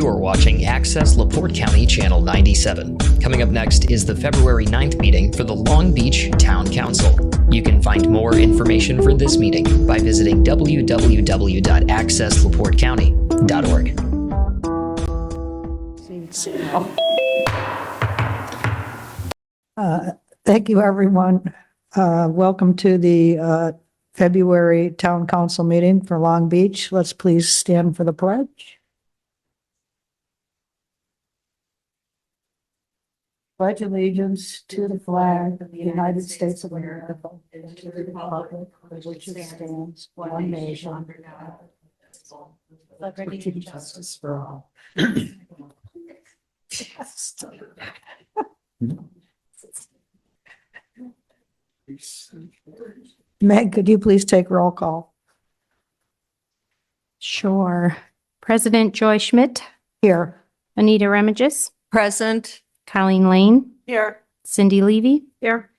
You are watching Access LaPorte County Channel 97. Coming up next is the February 9th meeting for the Long Beach Town Council. You can find more information for this meeting by visiting www.accesslaportecounty.org. Thank you, everyone. Welcome to the February Town Council meeting for Long Beach. Let's please stand for the pledge. Pledge allegiance to the flag of the United States of America and to the republic for which it stands, one nation under God, liberty and justice for all. Meg, could you please take roll call? Sure. President Joy Schmidt, Here. Anita Remigis, Present. Colleen Lane, Here. Cindy Levy, Here.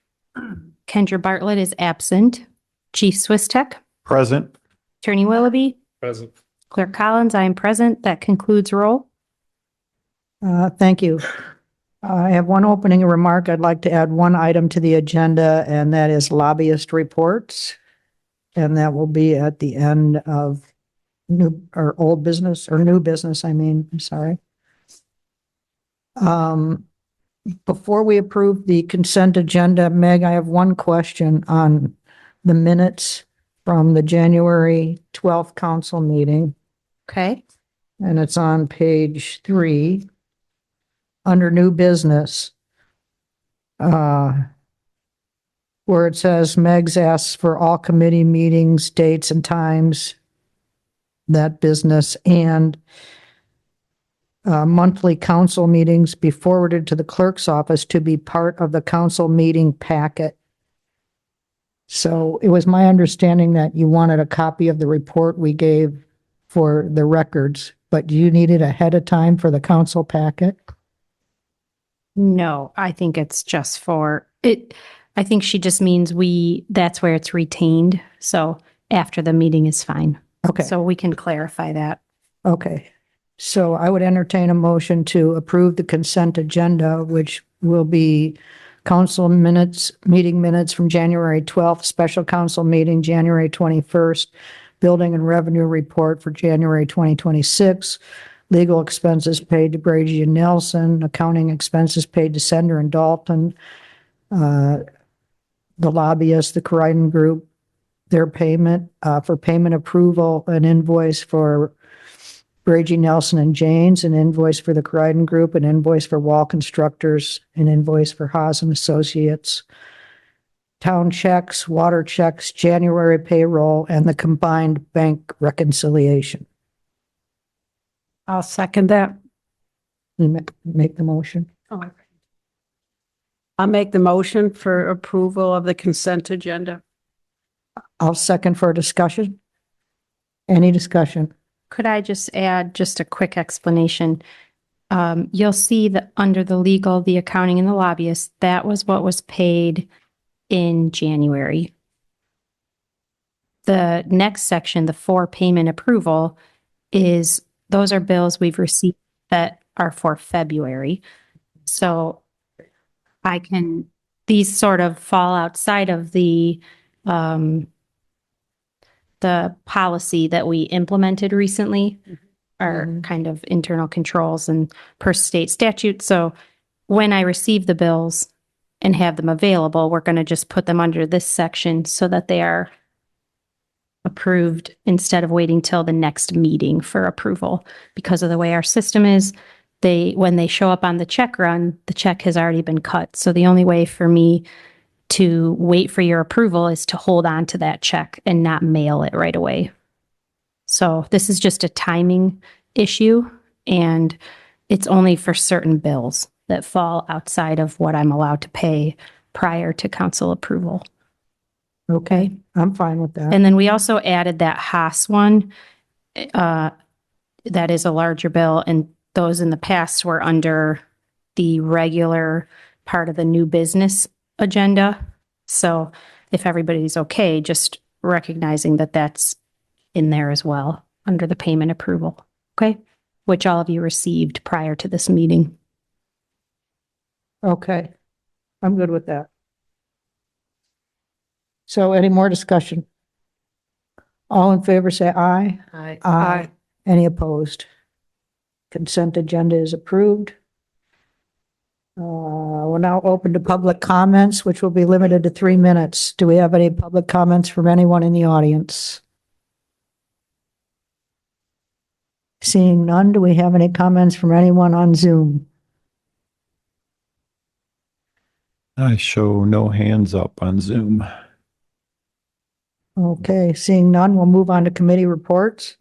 Kendra Bartlett is absent, Chief Swistek, Present. Attorney Willoughby, Present. Clerk Collins, I am present. That concludes roll. Thank you. I have one opening remark. I'd like to add one item to the agenda, and that is lobbyist reports. And that will be at the end of new or old business or new business, I'm sorry. Before we approve the consent agenda, Meg, I have one question on the minutes from the January 12th council meeting, Okay. and it's on page 3. Under new business, where it says Meg's asks for all committee meetings, dates and times, that business, and monthly council meetings be forwarded to the clerk's office to be part of the council meeting packet. So it was my understanding that you wanted a copy of the report we gave for the records, but do you need it ahead of time for the council packet? No, I think it's just for it. I think she just means that's where it's retained. So after the meeting is fine. Okay. So we can clarify that. Okay, so I would entertain a motion to approve the consent agenda, which will be council minutes, meeting minutes from January 12th, special council meeting, January 21st, building and revenue report for January 2026, legal expenses paid to Brady and Nelson, accounting expenses paid to Sender and Dalton, the lobbyists, the Crichton Group, their payment, for payment approval, an invoice for Brady, Nelson and Janes, an invoice for the Crichton Group, an invoice for Wall Constructors, an invoice for Haas and Associates, town checks, water checks, January payroll, and the combined bank reconciliation. I'll second that. Make the motion. I'll make the motion for approval of the consent agenda. I'll second for discussion. Any discussion? Could I just add just a quick explanation? You'll see that under the legal, the accounting and the lobbyist, that was what was paid in January. The next section, the for payment approval, those are bills we've received that are for February. So these sort of fall outside of the policy that we implemented recently, our kind of internal controls and per state statute. So when I receive the bills and have them available, we're going to just put them under this section so that they are approved instead of waiting till the next meeting for approval. Because of the way our system is, when they show up on the check run, the check has already been cut. So the only way for me to wait for your approval is to hold on to that check and not mail it right away. So this is just a timing issue, and it's only for certain bills that fall outside of what I'm allowed to pay prior to council approval. Okay, I'm fine with that. And then we also added that Haas one, that is a larger bill, and those in the past were under the regular part of the new business agenda. So if everybody's okay, just recognizing that that's in there as well under the payment approval. Okay. which all of you received prior to this meeting. Okay, I'm good with that. So any more discussion? All in favor, say aye. Aye. Any opposed? Consent agenda is approved. We're now open to public comments, which will be limited to 3 minutes. Do we have any public comments from anyone in the audience? Seeing none, do we have any comments from anyone on Zoom? I show no hands up on Zoom. Okay, seeing none, we'll move on to committee reports.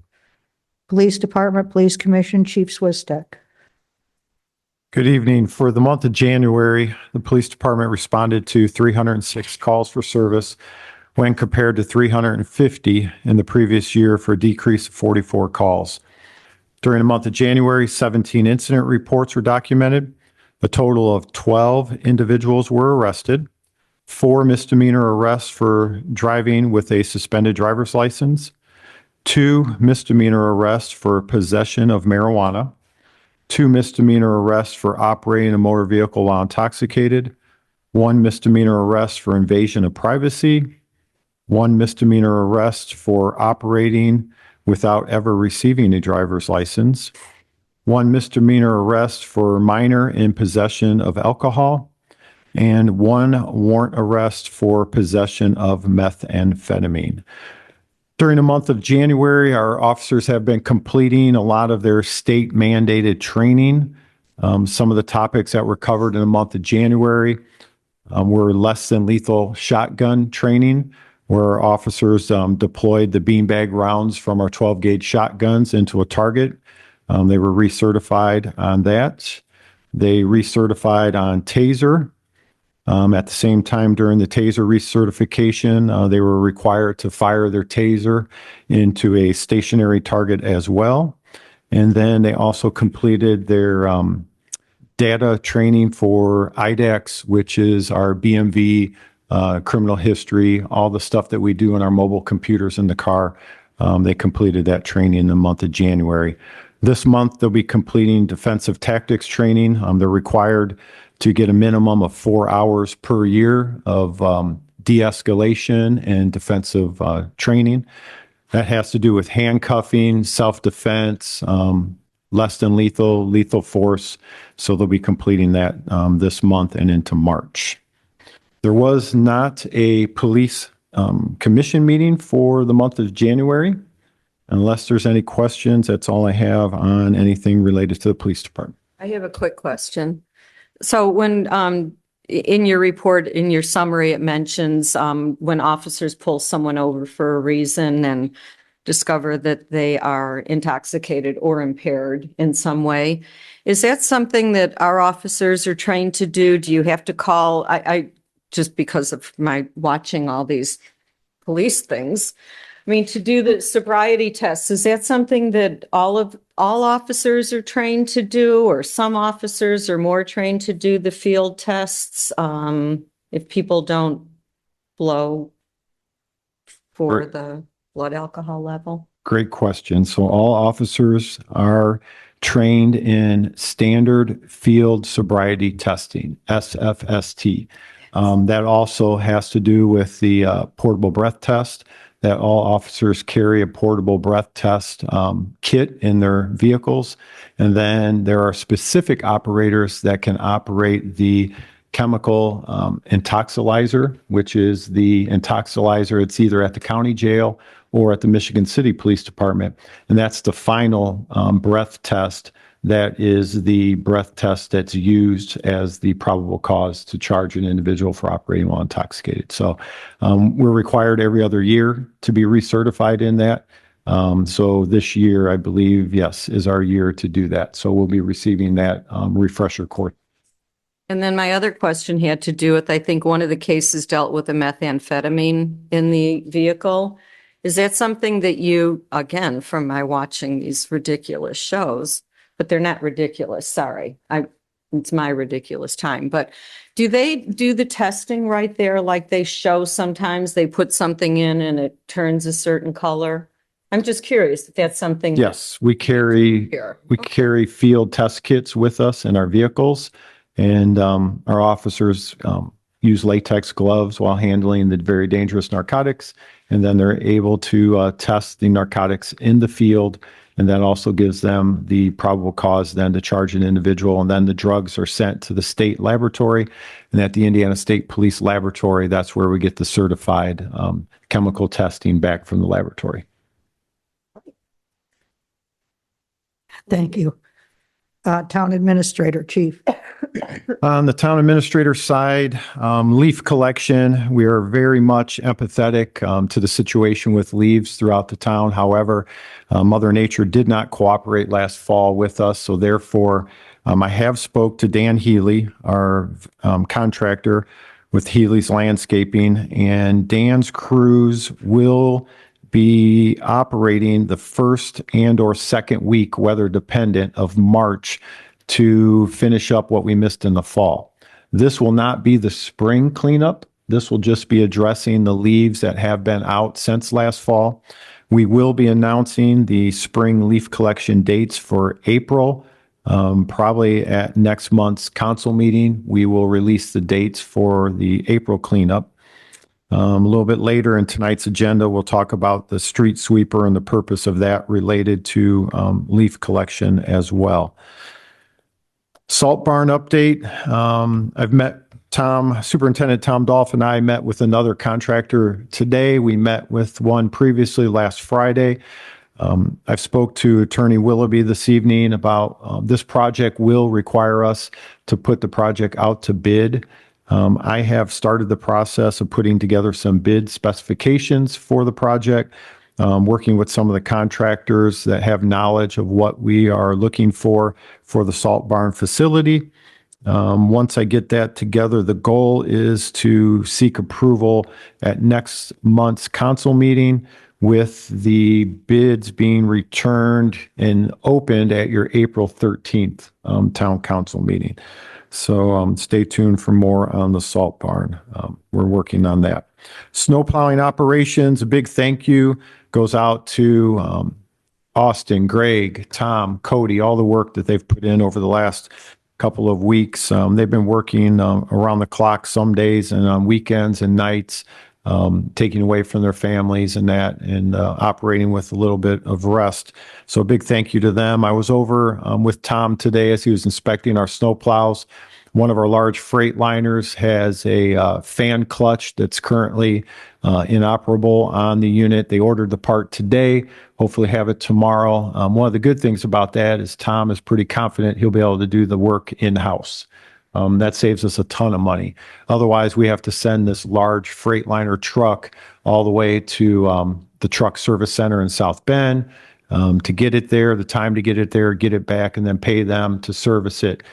Police Department, Police Commission, Chief Swistek. Good evening. For the month of January, the police department responded to 306 calls for service when compared to 350 in the previous year, for a decrease of 44 calls. During the month of January, 17 incident reports were documented. A total of 12 individuals were arrested, 4 misdemeanor arrests for driving with a suspended driver's license, 2 misdemeanor arrests for possession of marijuana, 2 misdemeanor arrests for operating a motor vehicle while intoxicated, 1 misdemeanor arrest for invasion of privacy, 1 misdemeanor arrest for operating without ever receiving a driver's license, 1 misdemeanor arrest for minor in possession of alcohol, and 1 warrant arrest for possession of methamphetamine. During the month of January, our officers have been completing a lot of their state mandated training. Some of the topics that were covered in the month of January were less than lethal shotgun training, where officers deployed the beanbag rounds from our 12 gauge shotguns into a target. They were recertified on that. They recertified on TASER. At the same time, during the TASER recertification, they were required to fire their TASER into a stationary target as well. And then they also completed their data training for IDAX, which is our BMV, criminal history, all the stuff that we do in our mobile computers in the car. They completed that training in the month of January. This month, they'll be completing defensive tactics training. They're required to get a minimum of 4 hours per year of de-escalation and defensive training. That has to do with handcuffing, self-defense, less than lethal, lethal force. So they'll be completing that this month and into March. There was not a police commission meeting for the month of January. Unless there's any questions, that's all I have on anything related to the police department. I have a quick question. So when, in your report, in your summary, it mentions, when officers pull someone over for a reason and discover that they are intoxicated or impaired in some way. Is that something that our officers are trained to do? Do you have to call, I just because of my watching all these police things, I mean, to do the sobriety tests, is that something that all officers are trained to do, or some officers are more trained to do the field tests if people don't blow for Right. the blood alcohol level? Great question. So all officers are trained in standard field sobriety testing, SFST. That also has to do with the portable breath test, that all officers carry a portable breath test kit in their vehicles. And then there are specific operators that can operate the chemical intoxilizer, which is the intoxilizer. It's either at the county jail or at the Michigan City Police Department. And that's the final breath test. That is the breath test that's used as the probable cause to charge an individual for operating while intoxicated. So we're required every other year to be recertified in that. So this year, I believe, yes, is our year to do that. So we'll be receiving that refresher course. And then my other question had to do with, I think one of the cases dealt with a methamphetamine in the vehicle. Is that something that you, again, from my watching these ridiculous shows, but they're not ridiculous, sorry. It's my ridiculous time. But do they do the testing right there? Like they show sometimes they put something in and it turns a certain color? I'm just curious if that's something. Yes, we carry Here. we carry field test kits with us in our vehicles, and our officers use latex gloves while handling the very dangerous narcotics, and then they're able to test the narcotics in the field, and that also gives them the probable cause then to charge an individual, and then the drugs are sent to the state laboratory, and at the Indiana State Police Laboratory, that's where we get the certified chemical testing back from the laboratory. Thank you. Town Administrator, Chief. On the town administrator side, leaf collection, we are very much empathetic to the situation with leaves throughout the town. However, Mother Nature did not cooperate last fall with us, so therefore, I have spoke to Dan Healy, our contractor with Healy's Landscaping, and Dan's crews will be operating the first and or second week, weather dependent, of March to finish up what we missed in the fall. This will not be the spring cleanup. This will just be addressing the leaves that have been out since last fall. We will be announcing the spring leaf collection dates for April. Probably at next month's council meeting, we will release the dates for the April cleanup. A little bit later in tonight's agenda, we'll talk about the street sweeper and the purpose of that related to leaf collection as well. Salt barn update. I've met Superintendent Tom Dolph and I met with another contractor today. We met with one previously last Friday. I've spoke to Attorney Willoughby this evening about this project will require us to put the project out to bid. I have started the process of putting together some bid specifications for the project, working with some of the contractors that have knowledge of what we are looking for the salt barn facility. Once I get that together, the goal is to seek approval at next month's council meeting, with the bids being returned and opened at your April 13th town council meeting. So stay tuned for more on the salt barn. We're working on that. Snow plowing operations, a big thank you goes out to Austin, Greg, Tom, Cody, all the work that they've put in over the last couple of weeks. They've been working around the clock some days and on weekends and nights, taking away from their families and that, and operating with a little bit of rest. So a big thank you to them. I was over with Tom today as he was inspecting our snow plows. One of our large freight liners has a fan clutch that's currently inoperable on the unit. They ordered the part today, hopefully have it tomorrow. One of the good things about that is Tom is pretty confident he'll be able to do the work in-house. That saves us a ton of money. Otherwise, we have to send this large Freightliner truck all the way to the truck service center in South Bend to get it there, the time to get it there, get it back, and then pay them to service it.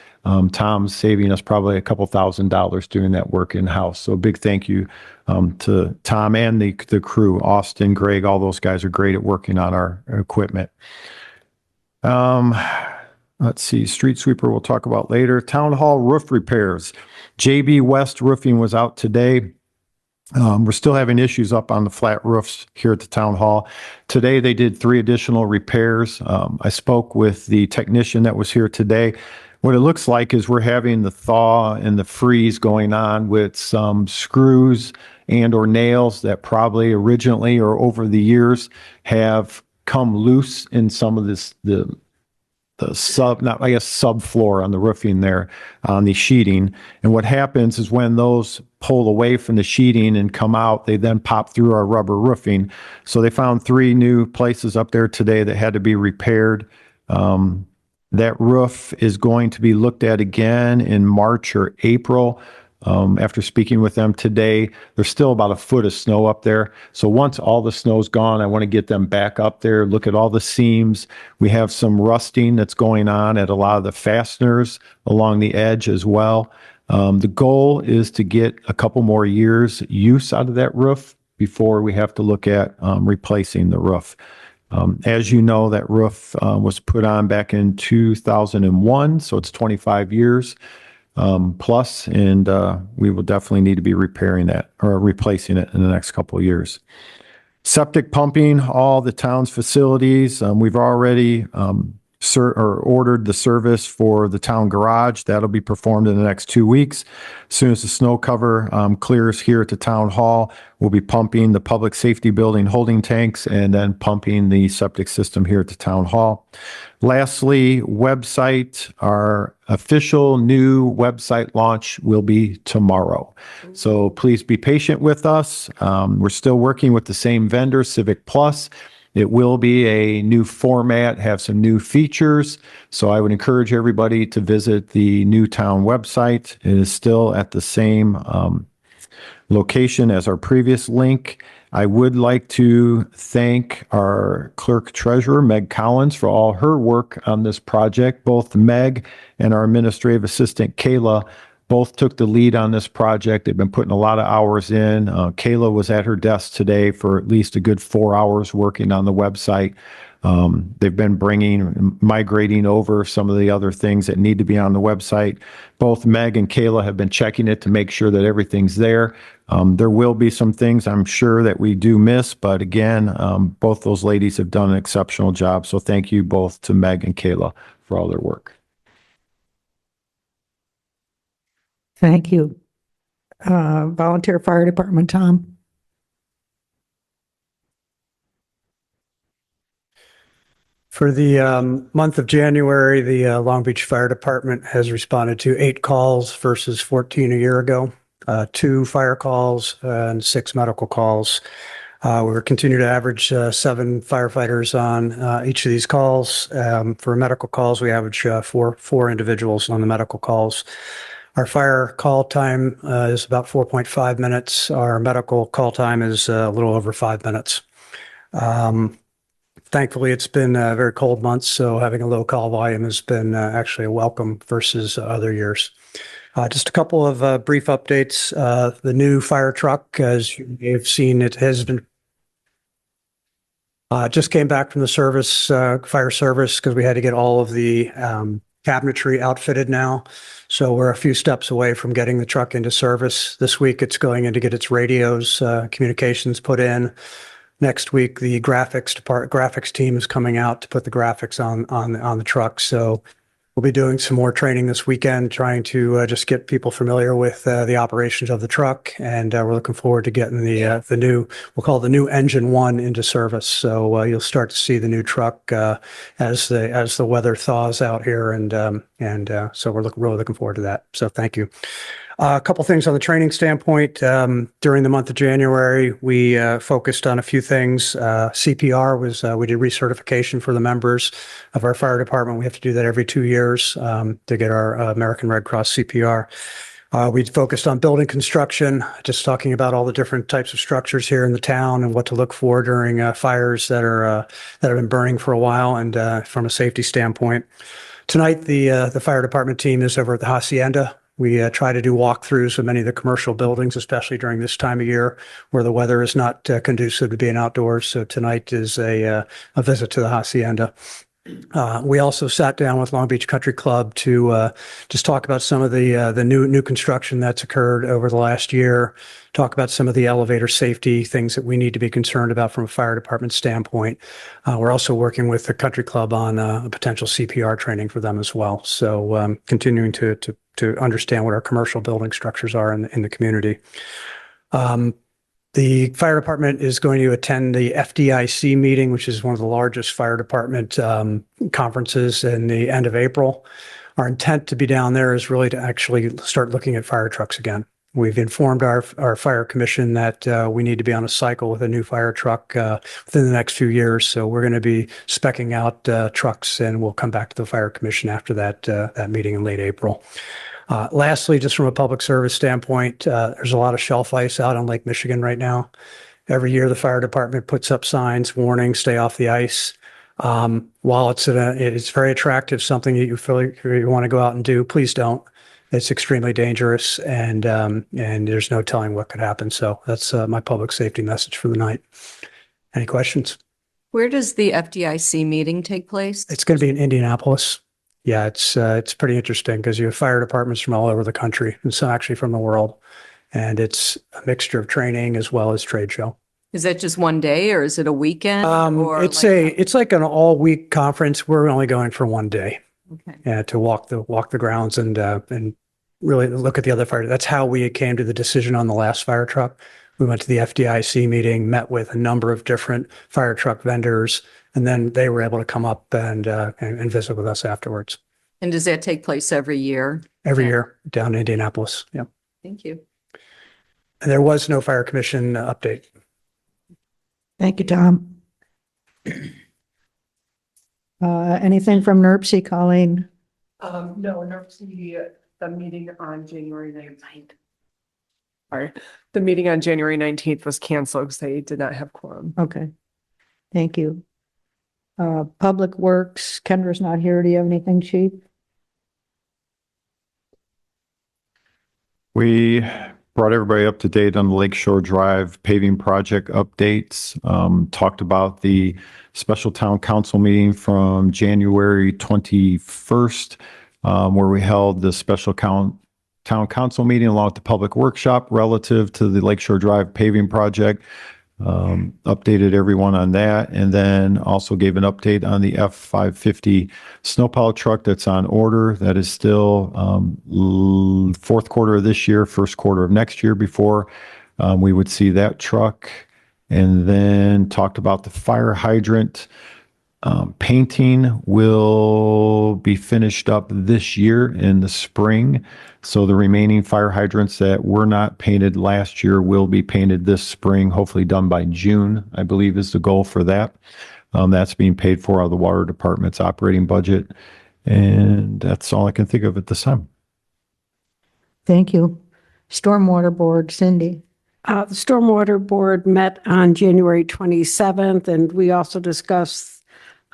Tom's saving us probably a couple $1,000s doing that work in-house. So a big thank you to Tom and the crew, Austin, Greg, all those guys are great at working on our equipment. Let's see, street sweeper we'll talk about later. Town hall roof repairs. JB West Roofing was out today. We're still having issues up on the flat roofs here at the town hall. Today they did 3 additional repairs. I spoke with the technician that was here today. What it looks like is we're having the thaw and the freeze going on with some screws and or nails that probably originally or over the years have come loose in some of this, the subfloor on the roofing there on the sheeting. And what happens is when those pull away from the sheeting and come out, they then pop through our rubber roofing. So they found 3 new places up there today that had to be repaired. That roof is going to be looked at again in March or April. After speaking with them today, there's still about a foot of snow up there. So once all the snow's gone, I want to get them back up there, look at all the seams. We have some rusting that's going on at a lot of the fasteners along the edge as well. The goal is to get a couple more years use out of that roof before we have to look at replacing the roof. As you know, that roof was put on back in 2001, so it's 25 years plus, and we will definitely need to be repairing that or replacing it in the next couple of years. Septic pumping, all the town's facilities. We've already ordered the service for the town garage. That'll be performed in the next 2 weeks. As soon as the snow cover clears here at the town hall, we'll be pumping the public safety building holding tanks and then pumping the septic system here at the town hall. Lastly, website, our official new website launch will be tomorrow. So please be patient with us. We're still working with the same vendor, Civic Plus. It will be a new format, have some new features. So I would encourage everybody to visit the new town website. It is still at the same location as our previous link. I would like to thank our clerk treasurer, Meg Collins, for all her work on this project. Both Meg and our administrative assistant, Kayla, both took the lead on this project. They've been putting a lot of hours in. Kayla was at her desk today for at least a good 4 hours working on the website. They've been migrating over some of the other things that need to be on the website. Both Meg and Kayla have been checking it to make sure that everything's there. There will be some things I'm sure that we do miss, but again, both those ladies have done an exceptional job. So thank you both to Meg and Kayla for all their work. Thank you. Volunteer Fire Department, Tom. For the month of January, the Long Beach Fire Department has responded to 8 calls versus 14 a year ago, 2 fire calls and 6 medical calls. We're continuing to average 7 firefighters on each of these calls. For medical calls, we average four individuals on the medical calls. Our fire call time is about 4.5 minutes. Our medical call time is a little over 5 minutes. Thankfully, it's been very cold months, so having a low call volume has been actually a welcome versus other years. Just a couple of brief updates. The new fire truck, as you may have seen, it has been just came back from the service, fire service, because we had to get all of the cabinetry outfitted now. So we're a few steps away from getting the truck into service. This week, it's going in to get its radios, communications put in. Next week, the graphics team is coming out to put the graphics on the truck. So we'll be doing some more training this weekend, trying to just get people familiar with the operations of the truck. And we're looking forward to getting the new, we'll call it the new Engine 1 into service. So you'll start to see the new truck as the weather thaws out here. And so we're really looking forward to that. So thank you. A couple things on the training standpoint. During the month of January, we focused on a few things. CPR was, we did recertification for the members of our fire department. We have to do that every 2 years to get our American Red Cross CPR. We focused on building construction, just talking about all the different types of structures here in the town and what to look for during fires that have been burning for a while and from a safety standpoint. Tonight, the fire department team is over at the Hacienda. We try to do walkthroughs of many of the commercial buildings, especially during this time of year where the weather is not conducive to being outdoors. So tonight is a visit to the Hacienda. We also sat down with Long Beach Country Club to just talk about some of the new construction that's occurred over the last year, talk about some of the elevator safety things that we need to be concerned about from a fire department standpoint. We're also working with the Country Club on a potential CPR training for them as well. So continuing to understand what our commercial building structures are in the community. The fire department is going to attend the FDIC meeting, which is one of the largest fire department conferences in the end of April. Our intent to be down there is really to actually start looking at fire trucks again. We've informed our fire commission that we need to be on a cycle with a new fire truck within the next few years. So we're going to be speccing out trucks, and we'll come back to the fire commission after that meeting in late April. Lastly, just from a public service standpoint, there's a lot of shelf ice out on Lake Michigan right now. Every year, the fire department puts up signs, warning, stay off the ice. While it's very attractive, something that you feel like you want to go out and do, please don't. It's extremely dangerous, and there's no telling what could happen. So that's my public safety message for the night. Any questions? Where does the FDIC meeting take place? It's going to be in Indianapolis. Yeah, it's pretty interesting because you have fire departments from all over the country and some actually from the world. And it's a mixture of training as well as trade show. Is that just one day or is it a weekend? or It's like it's like an all-week conference. We're only going for one day. Okay. To walk the grounds and really look at the other fire. That's how we came to the decision on the last fire truck. We went to the FDIC meeting, met with a number of different fire truck vendors, and then they were able to come up and visit with us afterwards. And does that take place every year? Every Yeah. year down in Indianapolis. Yep. Thank you. And there was no fire commission update. Thank you, Tom. Anything from NERC, Colleen? No, NERC, the meeting on January 19th. Sorry, the meeting on January 19th was canceled because they did not have quorum. Okay. Thank you. Public Works, Kendra's not here. Do you have anything, Chief? We brought everybody up to date on the Lakeshore Drive paving project updates. Talked about the special town council meeting from January 21st, where we held the special town council meeting along with the public workshop relative to the Lakeshore Drive paving project. Updated everyone on that, and then also gave an update on the F-550 snowplow truck that's on order. That is still fourth quarter of this year, first quarter of next year before we would see that truck. And then talked about the fire hydrant. Painting will be finished up this year in the spring. So the remaining fire hydrants that were not painted last year will be painted this spring, hopefully done by June, I believe is the goal for that. That's being paid for out of the water department's operating budget. And that's all I can think of at this time. Thank you. Stormwater Board, Cindy. The Stormwater Board met on January 27th, and we also discussed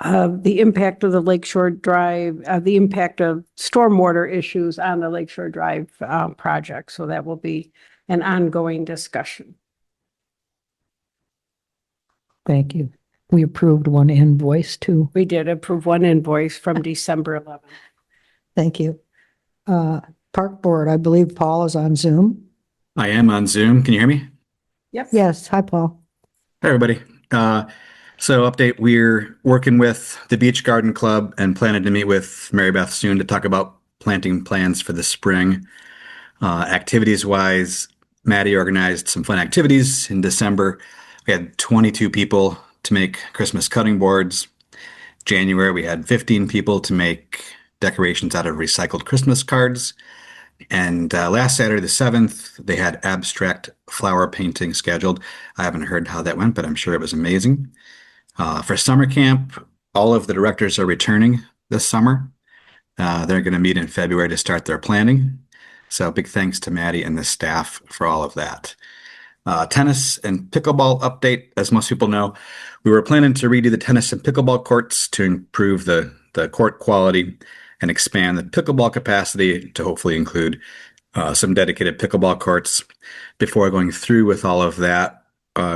the impact of the Lakeshore Drive, the impact of stormwater issues on the Lakeshore Drive project. So that will be an ongoing discussion. Thank you. We approved one invoice too. We did approve one invoice from December 11th. Thank you. Park Board, I believe Paul is on Zoom. I am on Zoom. Can you hear me? Yep. Yes. Hi, Paul. Hi, everybody. So update, we're working with the Beach Garden Club and planning to meet with Mary Beth soon to talk about planting plans for the spring. Activities wise, Maddie organized some fun activities in December. We had 22 people to make Christmas cutting boards. January, we had 15 people to make decorations out of recycled Christmas cards. And last Saturday, the 7th, they had abstract flower painting scheduled. I haven't heard how that went, but I'm sure it was amazing. For summer camp, all of the directors are returning this summer. They're going to meet in February to start their planning. So big thanks to Maddie and the staff for all of that. Tennis and pickleball update. As most people know, we were planning to redo the tennis and pickleball courts to improve the court quality and expand the pickleball capacity to hopefully include some dedicated pickleball courts. Before going through with all of that,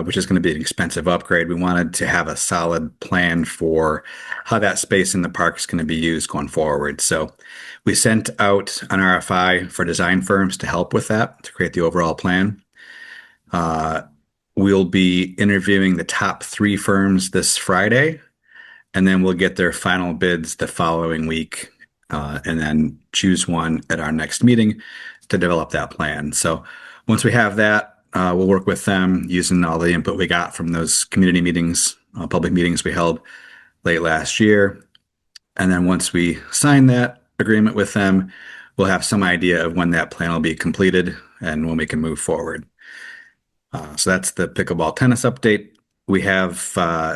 which is going to be an expensive upgrade, we wanted to have a solid plan for how that space in the park is going to be used going forward. So we sent out an RFI for design firms to help with that, to create the overall plan. We'll be interviewing the top 3 firms this Friday, and then we'll get their final bids the following week, and then choose one at our next meeting to develop that plan. So once we have that, we'll work with them using all the input we got from those community meetings, public meetings we held late last year. And then once we sign that agreement with them, we'll have some idea of when that plan will be completed and when we can move forward. So that's the pickleball tennis update. We have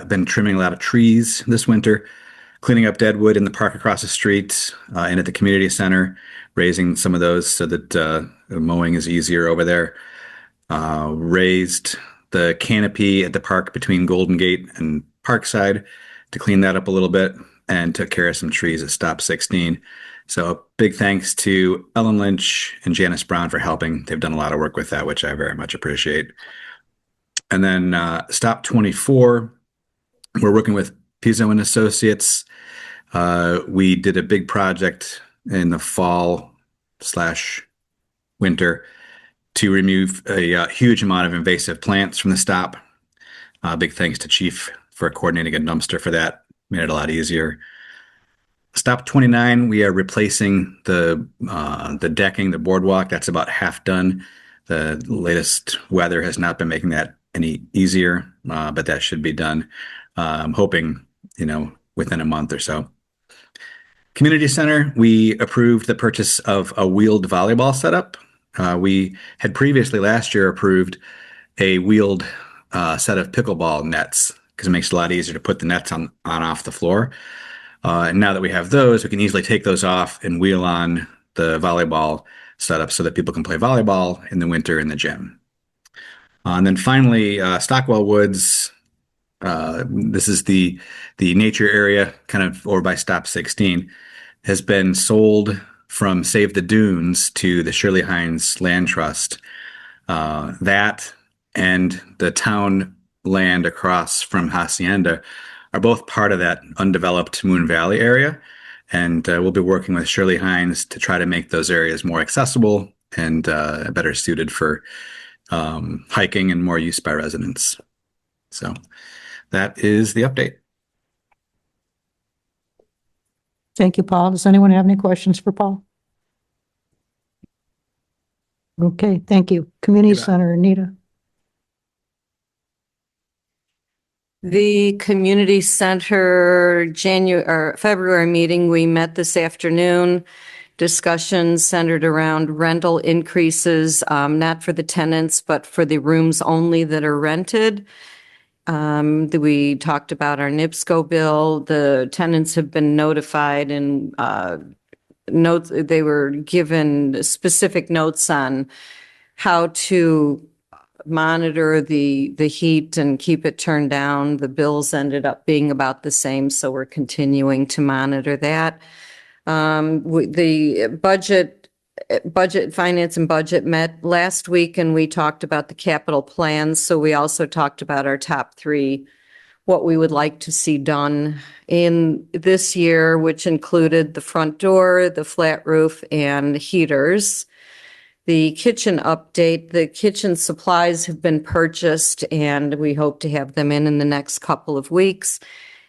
been trimming a lot of trees this winter, cleaning up dead wood in the park across the street and at the community center, raising some of those so that mowing is easier over there. Raised the canopy at the park between Golden Gate and Parkside to clean that up a little bit, and took care of some trees at Stop 16. So a big thanks to Ellen Lynch and Janice Brown for helping. They've done a lot of work with that, which I very much appreciate. And then Stop 24, we're working with Pizzo and Associates. We did a big project in the fall/winter to remove a huge amount of invasive plants from the stop. Big thanks to Chief for coordinating a dumpster for that. Made it a lot easier. Stop 29, we are replacing the decking, the boardwalk. That's about half done. The latest weather has not been making that any easier, but that should be done. I'm hoping, within a month or so. Community center, we approved the purchase of a wheeled volleyball setup. We had previously last year approved a wheeled set of pickleball nets because it makes it a lot easier to put the nets on off the floor. And now that we have those, we can easily take those off and wheel on the volleyball setup so that people can play volleyball in the winter in the gym. And then finally, Stockwell Woods. This is the nature area kind of over by Stop 16 has been sold from Save the Dunes to the Shirley Hines Land Trust. That and the town land across from Hacienda are both part of that undeveloped Moon Valley area. And we'll be working with Shirley Hines to try to make those areas more accessible and better suited for hiking and more use by residents. So that is the update. Thank you, Paul. Does anyone have any questions for Paul? Okay, thank you. Community Center, Anita. The community center February meeting, we met this afternoon. Discussions centered around rental increases, not for the tenants, but for the rooms only that are rented. We talked about our NIPSCO bill. The tenants have been notified and notes. They were given specific notes on how to monitor the heat and keep it turned down. The bills ended up being about the same, so we're continuing to monitor that. The finance and budget met last week, and we talked about the capital plans. So we also talked about our top three, what we would like to see done in this year, which included the front door, the flat roof, and heaters. The kitchen update, the kitchen supplies have been purchased, and we hope to have them in the next couple of weeks.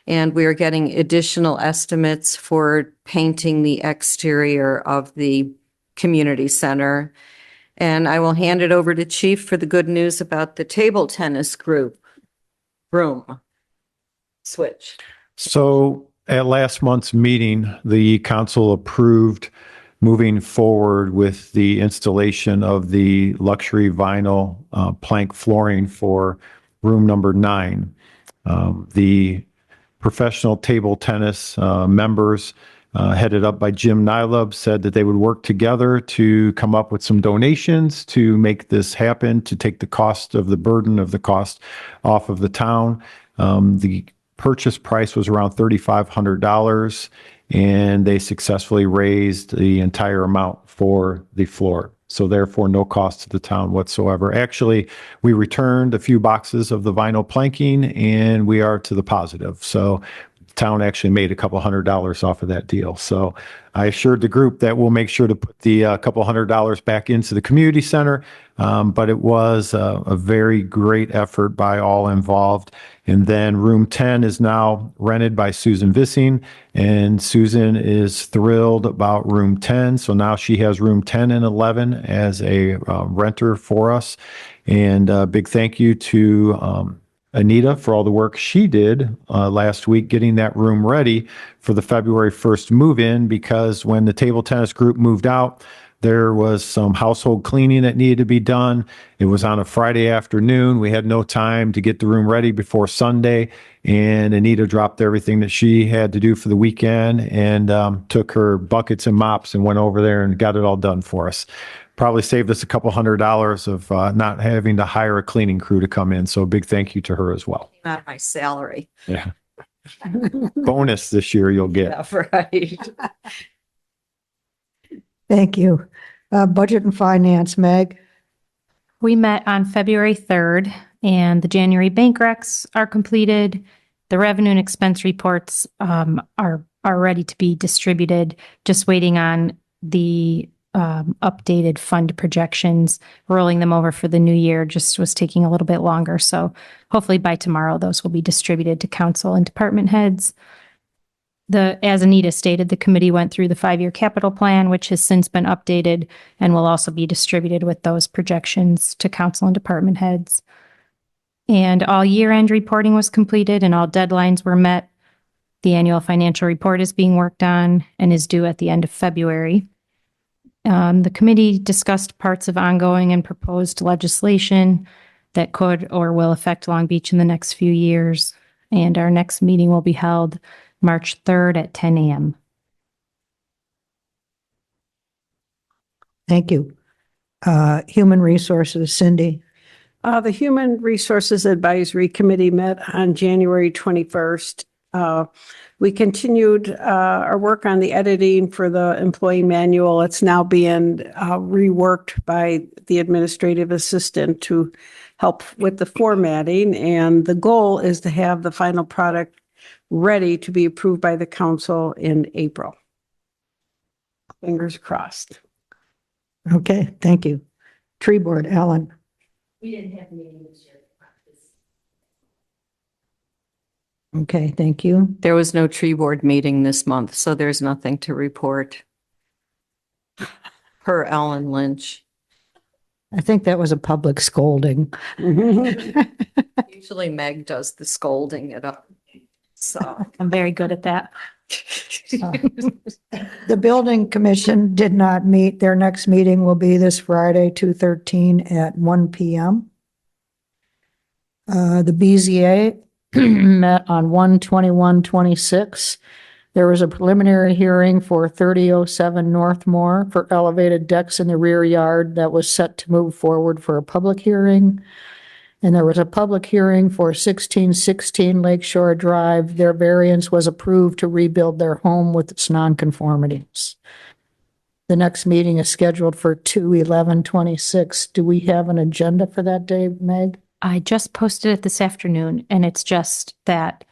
And we are getting additional estimates for painting the exterior of the community center. And I will hand it over to Chief for the good news about the table tennis room switch. So at last month's meeting, the council approved moving forward with the installation of the luxury vinyl plank flooring for room number 9. The professional table tennis members headed up by Jim Nylub said that they would work together to come up with some donations to make this happen, to take the burden of the cost off of the town. The purchase price was around $3,500, and they successfully raised the entire amount for the floor. So therefore, no cost to the town whatsoever. Actually, we returned a few boxes of the vinyl planking, and we are to the positive. So the town actually made a couple $100 off of that deal. So I assured the group that we'll make sure to put the couple $100 back into the community center. But it was a very great effort by all involved. And then room 10 is now rented by Susan Vissing, and Susan is thrilled about room 10. So now she has room 10 and 11 as a renter for us. And a big thank you to Anita for all the work she did last week getting that room ready for the February 1st move-in, because when the table tennis group moved out, there was some household cleaning that needed to be done. It was on a Friday afternoon. We had no time to get the room ready before Sunday, and Anita dropped everything that she had to do for the weekend and took her buckets and mops and went over there and got it all done for us. Probably saved us a couple $100 of not having to hire a cleaning crew to come in. So a big thank you to her as well. Not my salary. Yeah. Bonus this year you'll get. Yeah, right. Thank you. Budget and Finance, Meg. We met on February 3rd, and the January bank recs are completed. The revenue and expense reports are ready to be distributed, just waiting on the updated fund projections. Rolling them over for the new year just was taking a little bit longer. So hopefully by tomorrow, those will be distributed to council and department heads. As Anita stated, the committee went through the 5-year capital plan, which has since been updated and will also be distributed with those projections to council and department heads. And all year-end reporting was completed and all deadlines were met. The annual financial report is being worked on and is due at the end of February. The committee discussed parts of ongoing and proposed legislation that could or will affect Long Beach in the next few years. And our next meeting will be held March 3rd at 10 a.m. Thank you. Human Resources, Cindy. The Human Resources Advisory Committee met on January 21st. We continued our work on the editing for the employee manual. It's now being reworked by the administrative assistant to help with the formatting. And the goal is to have the final product ready to be approved by the council in April. Fingers crossed. Okay, thank you. Tree Board, Ellen. We didn't have a meeting this year. Okay, thank you. There was no tree board meeting this month, so there's nothing to report. Per Ellen Lynch. I think that was a public scolding. Usually Meg does the scolding it up. So. I'm very good at that. The Building Commission did not meet. Their next meeting will be this Friday, 2/13 at 1 p.m. The BZA met on 1/21/26. There was a preliminary hearing for 3007 Northmore for elevated decks in the rear yard that was set to move forward for a public hearing. And there was a public hearing for 1616 Lakeshore Drive. Their variance was approved to rebuild their home with its nonconformities. The next meeting is scheduled for 2/11/26. Do we have an agenda for that day, Meg? I just posted it this afternoon and it's just that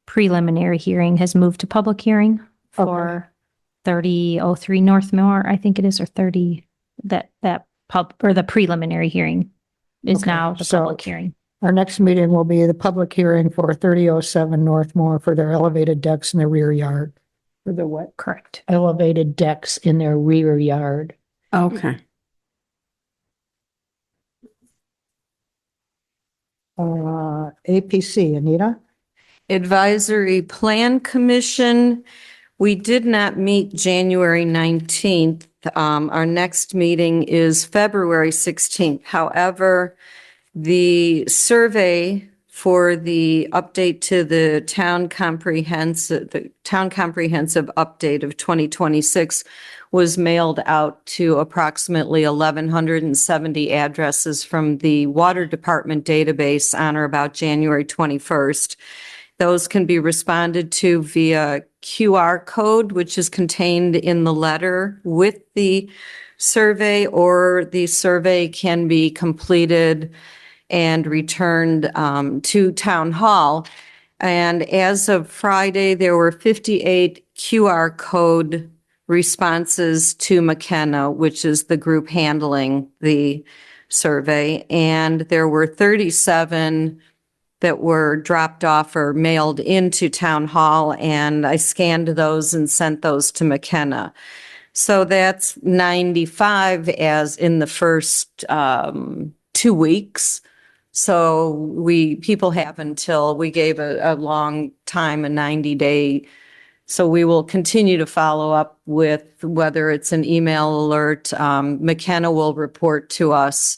preliminary hearing has moved to public hearing for 3003 Northmore, I think it is, or 30, that the preliminary hearing is Okay, now the so- public hearing. Our next meeting will be the public hearing for 3007 Northmore for their elevated decks in the rear yard. For the what? Correct. Elevated decks in their rear yard. Okay. APC, Anita? Advisory Plan Commission, we did not meet January 19th. Our next meeting is February 16th. However, the survey for the update to the town comprehensive update of 2026 was mailed out to approximately 1,170 addresses from the Water Department database on or about January 21st. Those can be responded to via QR code, which is contained in the letter with the survey, or the survey can be completed and returned to Town Hall. And as of Friday, there were 58 QR code responses to McKenna, which is the group handling the survey. And there were 37 that were dropped off or mailed into Town Hall, and I scanned those and sent those to McKenna. So that's 95 as in the first 2 weeks. So people have until, we gave a long time, a 90-day. So we will continue to follow up with whether it's an email alert. McKenna will report to us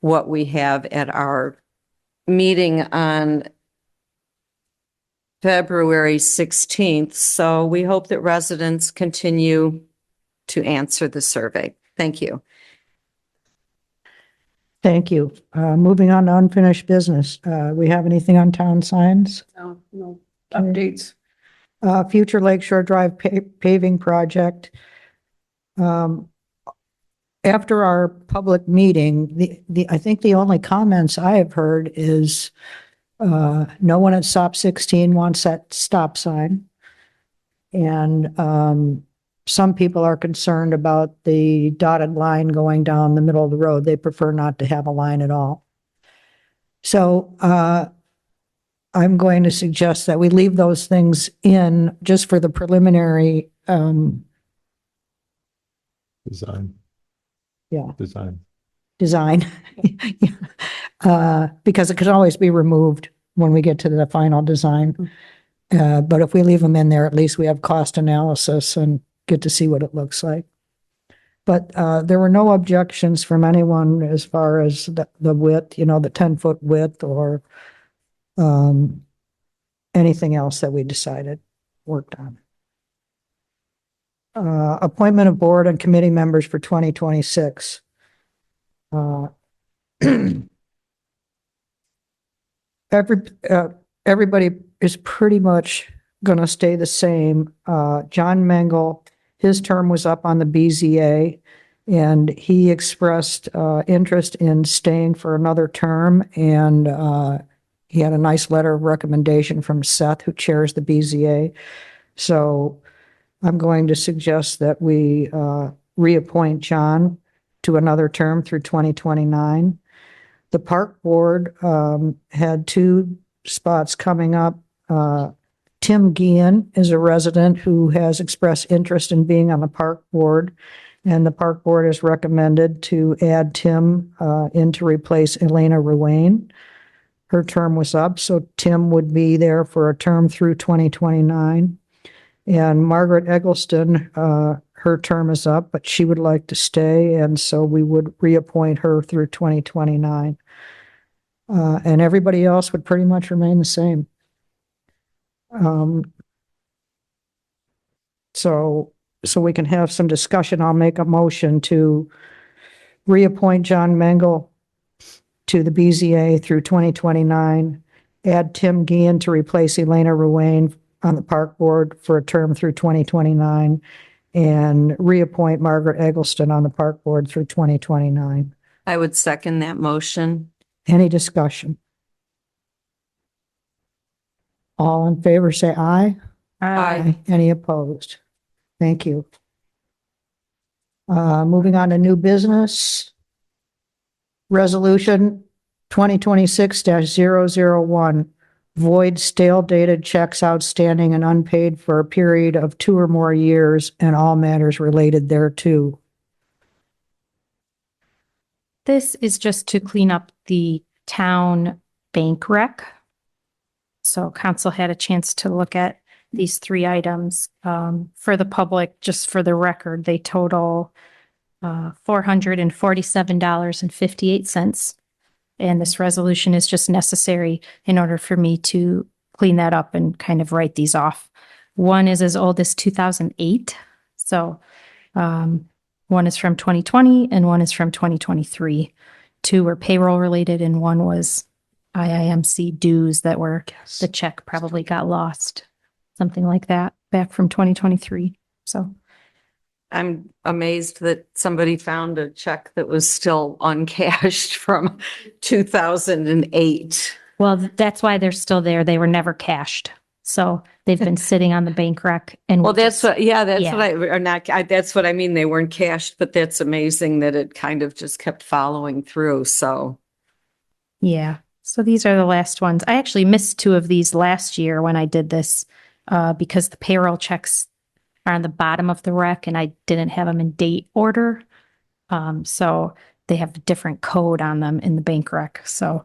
what we have at our meeting on February 16th. So we hope that residents continue to answer the survey. Thank you. Thank you. Moving on to unfinished business. We have anything on town signs? No updates. Future Lakeshore Drive paving project. After our public meeting, I think the only comments I have heard is no one at stop 16 wants that stop sign. And some people are concerned about the dotted line going down the middle of the road. They prefer not to have a line at all. So I'm going to suggest that we leave those things in just for the preliminary, Design. Yeah. Design. design. Because it could always be removed when we get to the final design. But if we leave them in there, at least we have cost analysis and get to see what it looks like. But there were no objections from anyone as far as the width, the 10-foot width or anything else that we decided, worked on. Appointment of board and committee members for 2026. Everybody is pretty much going to stay the same. John Mengel, his term was up on the BZA, and he expressed interest in staying for another term, and he had a nice letter of recommendation from Seth, who chairs the BZA. So I'm going to suggest that we reappoint John to another term through 2029. The park board had 2 spots coming up. Tim Guillen is a resident who has expressed interest in being on the park board, and the park board has recommended to add Tim in to replace Elena Ruane. Her term was up, so Tim would be there for a term through 2029. And Margaret Eggleston, her term is up, but she would like to stay, and so we would reappoint her through 2029. And everybody else would pretty much remain the same. So we can have some discussion. I'll make a motion to reappoint John Mengel to the BZA through 2029, add Tim Guillen to replace Elena Ruane on the park board for a term through 2029, and reappoint Margaret Eggleston on the park board through 2029. I would second that motion. Any discussion? All in favor, say aye. Aye. Any opposed? Thank you. Moving on to new business. Resolution 2026-001, void stale dated checks outstanding and unpaid for a period of 2 or more years and all matters related thereto. This is just to clean up the town bank rec. So council had a chance to look at these 3 items. For the public, just for the record, they total $447.58. And this resolution is just necessary in order for me to clean that up and kind of write these off. One is as old as 2008. So one is from 2020 and one is from 2023. 2 were payroll related and one was IIMC dues that were, the check probably got lost, something like that, back from 2023. So I'm amazed that somebody found a check that was still uncashed from 2008. well, that's why they're still there. They were never cashed. So they've been sitting on the bank rec and Well, that's what, yeah, that's Yeah. what or not, that's what I mean. They weren't cashed, but that's amazing that it kind of just kept following through. So, yeah. So these are the last ones. I actually missed 2 of these last year when I did this because the payroll checks are on the bottom of the rec and I didn't have them in date order. So they have a different code on them in the bank rec. So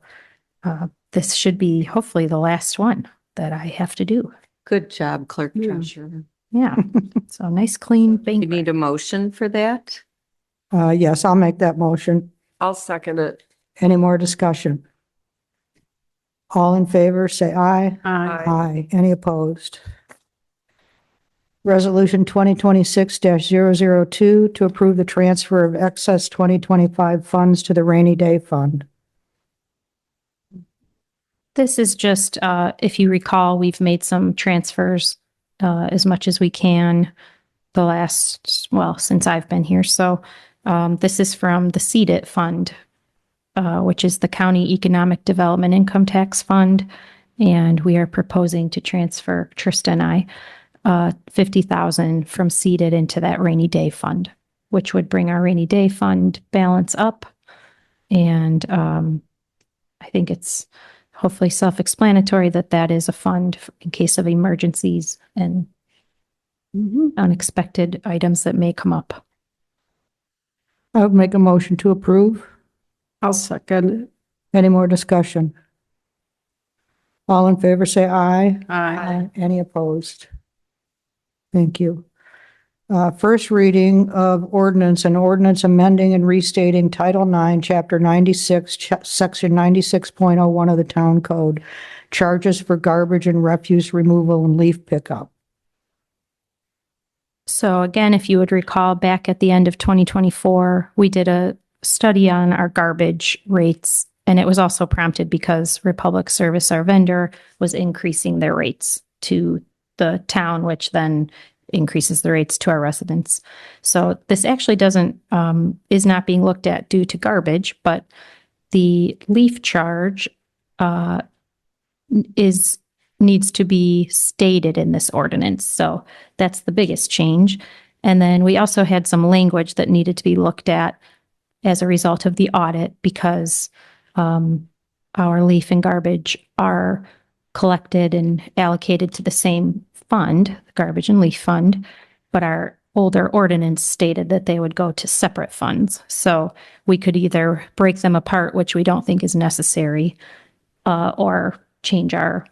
this should be hopefully the last one that I have to do. good job, clerk treasurer. Yeah. So nice, clean bank You rec. need a motion for that? Yes, I'll make that motion. I'll second it. Any more discussion? All in favor, say aye. Aye. Any opposed? Resolution 2026-002 to approve the transfer of excess 2025 funds to the rainy day fund. This is just, if you recall, we've made some transfers as much as we can the last, well, since I've been here. So this is from the CEDIT fund, which is the County Economic Development Income Tax Fund. And we are proposing to transfer, Trista and I, 50,000 from seeded into that rainy day fund, which would bring our rainy day fund balance up. And I think it's hopefully self-explanatory that that is a fund in case of emergencies and unexpected items that may come up. I would make a motion to approve. I'll second. Any more discussion? All in favor, say aye. Aye. Any opposed? Thank you. First reading of ordinance, an ordinance amending and restating Title 9, Chapter 96, Section 96.01 of the Town Code, charges for garbage and refuse removal and leaf pickup. So again, if you would recall, back at the end of 2024, we did a study on our garbage rates, and it was also prompted because Republic Service, our vendor, was increasing their rates to the town, which then increases the rates to our residents. So this actually is not being looked at due to garbage, but the leaf charge needs to be stated in this ordinance. So that's the biggest change. And then we also had some language that needed to be looked at as a result of the audit because our leaf and garbage are collected and allocated to the same fund, the garbage and leaf fund, but our older ordinance stated that they would go to separate funds. So we could either break them apart, which we don't think is necessary, or change our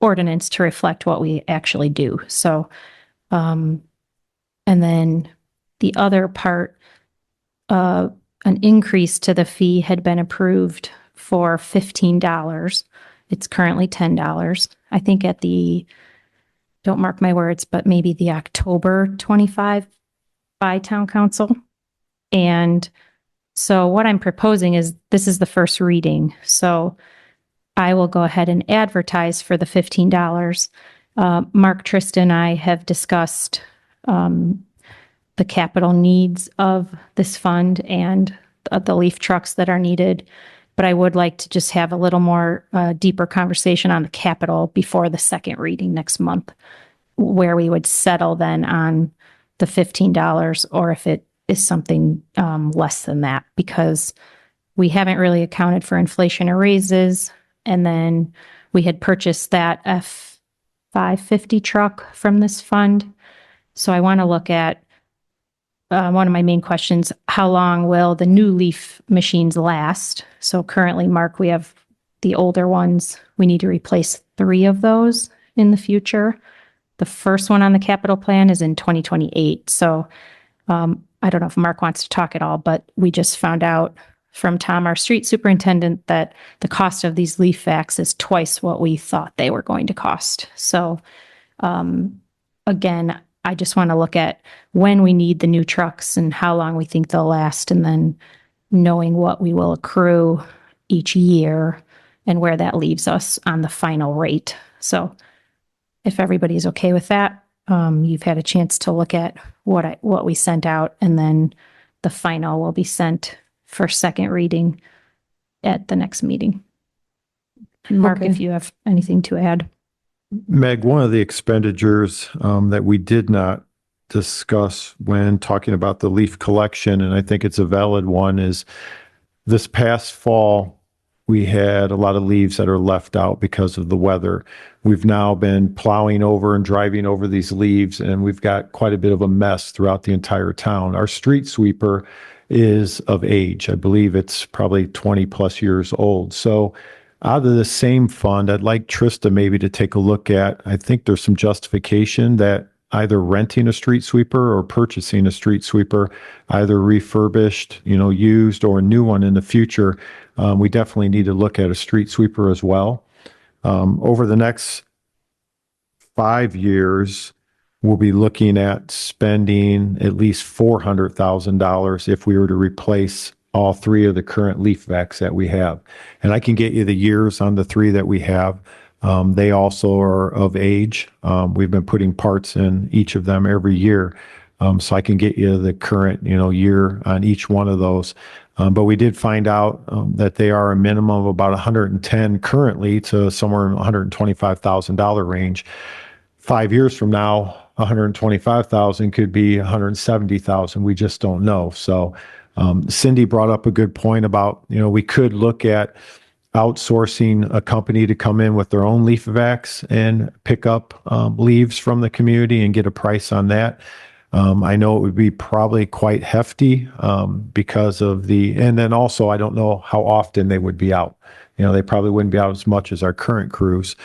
ordinance to reflect what we actually do. So, and then the other part, an increase to the fee had been approved for $15. It's currently $10. I think at don't mark my words, but maybe the October 25 by town council. And so what I'm proposing is this is the first reading. So I will go ahead and advertise for the $15. Mark Tristan and I have discussed the capital needs of this fund and the leaf trucks that are needed. But I would like to just have a little more deeper conversation on the capital before the second reading next month, where we would settle then on the $15 or if it is something less than that, because we haven't really accounted for inflation or raises. And then we had purchased that F550 truck from this fund. So I want to look at one of my main questions, how long will the new leaf machines last? So currently, Mark, we have the older ones. We need to replace 3 of those in the future. The first one on the capital plan is in 2028. So I don't know if Mark wants to talk at all, but we just found out from Tom, our street superintendent, that the cost of these leaf vacs is twice what we thought they were going to cost. So again, I just want to look at when we need the new trucks and how long we think they'll last, and then knowing what we will accrue each year and where that leaves us on the final rate. So if everybody's okay with that, you've had a chance to look at what we sent out, and then the final will be sent for second reading at the next meeting. Mark, Okay. if you have anything to add. Meg, one of the expenditures that we did not discuss when talking about the leaf collection, and I think it's a valid one, is this past fall, we had a lot of leaves that are left out because of the weather. We've now been plowing over and driving over these leaves, and we've got quite a bit of a mess throughout the entire town. Our street sweeper is of age. I believe it's probably 20 plus years old. So out of the same fund, I'd like Trista maybe to take a look at, I think there's some justification that either renting a street sweeper or purchasing a street sweeper, either refurbished, used, or a new one in the future. We definitely need to look at a street sweeper as well. Over the next 5 years, we'll be looking at spending at least $400,000 if we were to replace all 3 of the current leaf vacs that we have. And I can get you the years on the 3 that we have. They also are of age. We've been putting parts in each of them every year. So I can get you the current, year on each one of those. But we did find out that they are a minimum of about 110 currently to somewhere in $125,000 range. 5 years from now, 125,000 could be 170,000. We just don't know. So Cindy brought up a good point about, we could look at outsourcing a company to come in with their own leaf vacs and pick up leaves from the community and get a price on that. I know it would be probably quite hefty because of and then also I don't know how often they would be out. They probably wouldn't be out as much as our current crews.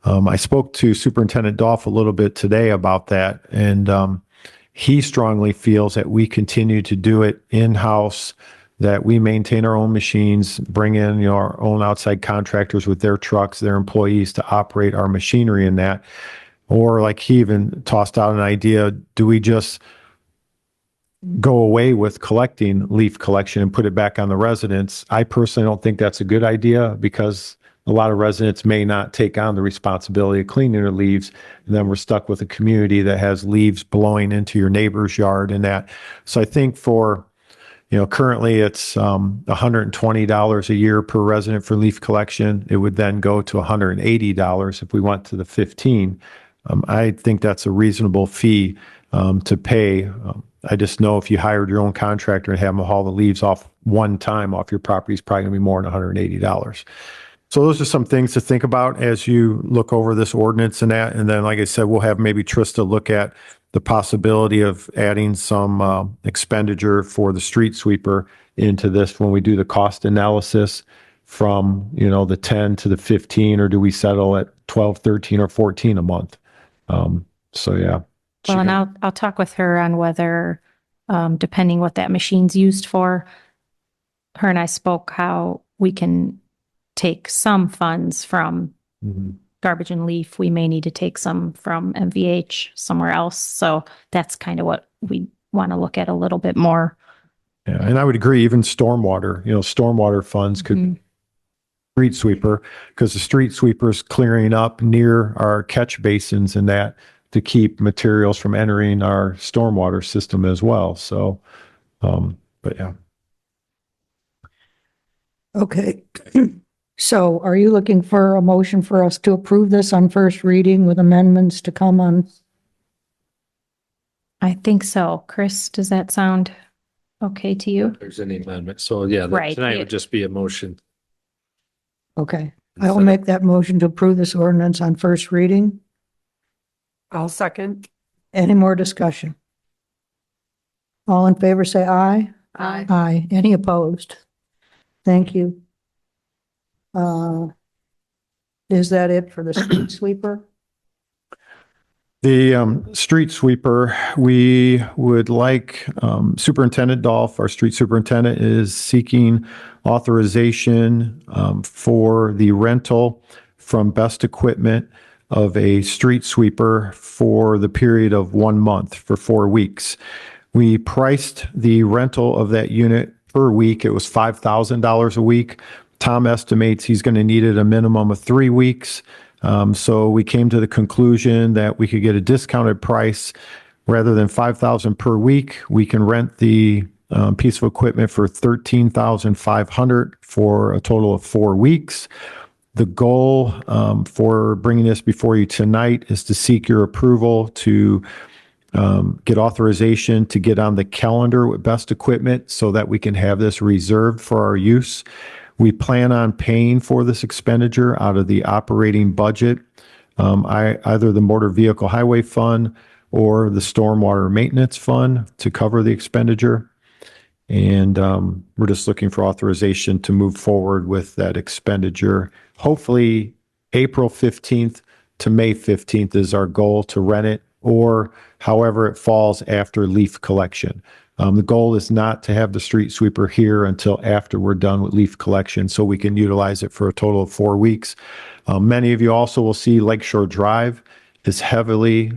I spoke to Superintendent Dolph a little bit today about that, and he strongly feels that we continue to do it in-house, that we maintain our own machines, bring in our own outside contractors with their trucks, their employees to operate our machinery in that. Or like he even tossed out an idea, do we just go away with collecting leaf collection and put it back on the residents? I personally don't think that's a good idea because a lot of residents may not take on the responsibility of cleaning their leaves. And then we're stuck with a community that has leaves blowing into your neighbor's yard and that. So I think currently it's $120 a year per resident for leaf collection. It would then go to $180 if we went to the 15. I think that's a reasonable fee to pay. I just know if you hired your own contractor and have them haul the leaves off one time off your property, it's probably going to be more than $180. So those are some things to think about as you look over this ordinance and that. And then, like I said, we'll have maybe Trista look at the possibility of adding some expenditure for the street sweeper into this when we do the cost analysis from, the 10 to the 15, or do we settle at 12, 13, or 14 a month? So yeah. Well, and I'll talk with her on whether, depending what that machine's used for, her and I spoke how we can take some funds from garbage and leaf. We may need to take some from MVH somewhere else. So that's kind of what we want to look at a little bit more. Yeah, and I would agree, even stormwater, stormwater funds could street sweeper, because the street sweeper is clearing up near our catch basins and that to keep materials from entering our stormwater system as well. So, but yeah. Okay. So are you looking for a motion for us to approve this on first reading with amendments to come on? I think so. Chris, does that sound okay to you? There's any amendment. So yeah, Right. tonight would just be a motion. Okay, I will make that motion to approve this ordinance on first reading. I'll second. Any more discussion? All in favor, say aye. Aye. Aye. Any opposed? Thank you. Is that it for the street sweeper? The street sweeper, we would like Superintendent Dolph, our street superintendent, is seeking authorization for the rental from Best Equipment of a street sweeper for the period of 1 month for 4 weeks. We priced the rental of that unit per week. It was $5,000 a week. Tom estimates he's going to need it a minimum of 3 weeks. So we came to the conclusion that we could get a discounted price rather than $5,000 per week. We can rent the piece of equipment for $13,500 for a total of 4 weeks. The goal for bringing this before you tonight is to seek your approval to get authorization to get on the calendar with Best Equipment so that we can have this reserved for our use. We plan on paying for this expenditure out of the operating budget, either the Motor Vehicle Highway Fund or the Stormwater Maintenance Fund to cover the expenditure. And we're just looking for authorization to move forward with that expenditure. Hopefully, April 15th to May 15th is our goal to rent it, or however it falls after leaf collection. The goal is not to have the street sweeper here until after we're done with leaf collection so we can utilize it for a total of 4 weeks. Many of you also will see Lakeshore Drive is heavily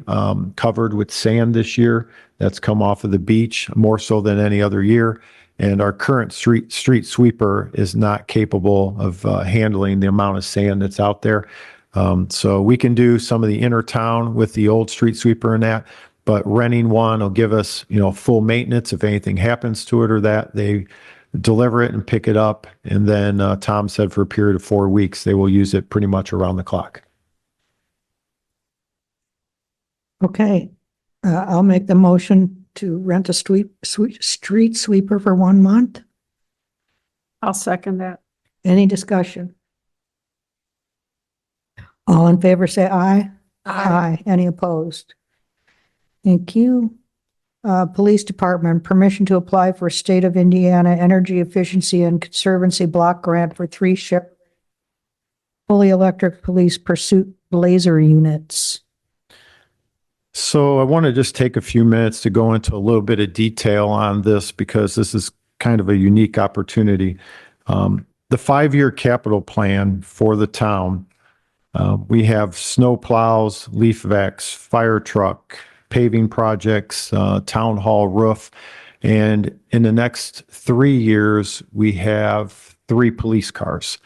covered with sand this year. That's come off of the beach more so than any other year. And our current street sweeper is not capable of handling the amount of sand that's out there. So we can do some of the inner town with the old street sweeper and that, but renting one will give us, full maintenance if anything happens to it or that. They deliver it and pick it up. And then Tom said for a period of 4 weeks, they will use it pretty much around the clock. Okay, I'll make the motion to rent a street sweeper for 1 month. I'll second that. Any discussion? All in favor, say aye. Aye. Any opposed? Thank you. Police Department, permission to apply for State of Indiana Energy Efficiency and Conservancy Block Grant for 3 fully electric police pursuit blazer units. So I want to just take a few minutes to go into a little bit of detail on this because this is kind of a unique opportunity. The 5-year capital plan for the town, we have snow plows, leaf vacs, fire truck, paving projects, town hall roof. And in the next 3 years, we have 3 police cars.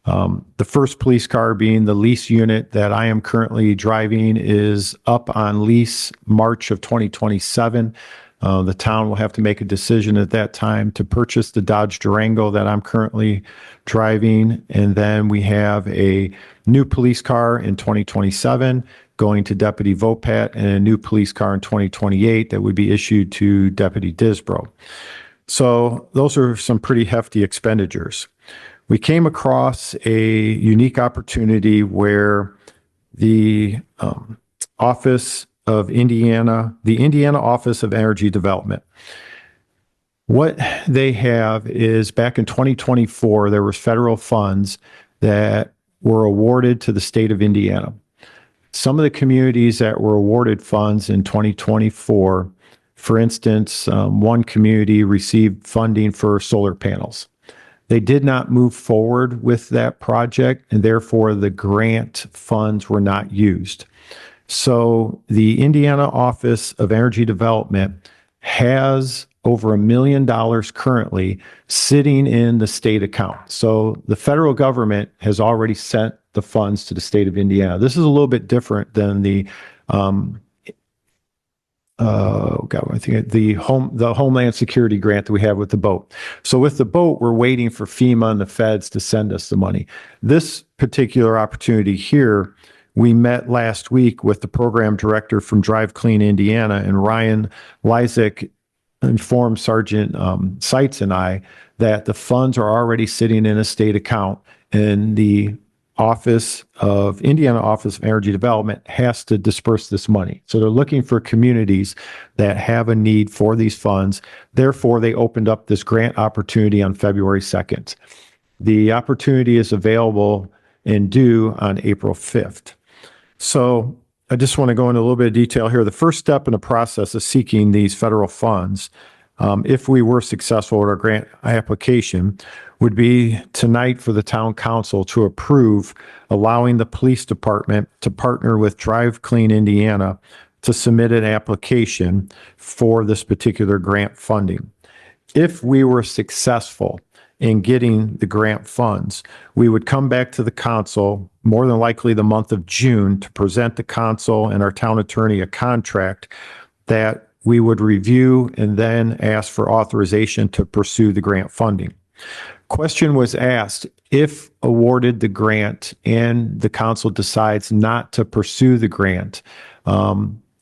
The first police car being the lease unit that I am currently driving is up on lease March of 2027. The town will have to make a decision at that time to purchase the Dodge Durango that I'm currently driving. And then we have a new police car in 2027 going to Deputy Vopat and a new police car in 2028 that would be issued to Deputy Disbro. So those are some pretty hefty expenditures. We came across a unique opportunity where the Office of Indiana, the Indiana Office of Energy Development, what they have is back in 2024, there was federal funds that were awarded to the state of Indiana. Some of the communities that were awarded funds in 2024, for instance, one community received funding for solar panels. They did not move forward with that project, and therefore the grant funds were not used. So the Indiana Office of Energy Development has over $1 million currently sitting in the state account. So the federal government has already sent the funds to the state of Indiana. This is a little bit different than the the Homeland Security grant that we have with the boat. So with the boat, we're waiting for FEMA and the feds to send us the money. This particular opportunity here, we met last week with the program director from Drive Clean Indiana, and Ryan Lysak informed Sergeant Seitz and I that the funds are already sitting in a state account, and the Indiana Office of Energy Development has to disperse this money. So they're looking for communities that have a need for these funds. Therefore, they opened up this grant opportunity on February 2nd. The opportunity is available and due on April 5th. So I just want to go into a little bit of detail here. The first step in the process of seeking these federal funds, if we were successful with our grant application, would be tonight for the town council to approve allowing the police department to partner with Drive Clean Indiana to submit an application for this particular grant funding. If we were successful in getting the grant funds, we would come back to the council, more than likely the month of June, to present the council and our town attorney a contract that we would review and then ask for authorization to pursue the grant funding. Question was asked, if awarded the grant and the council decides not to pursue the grant,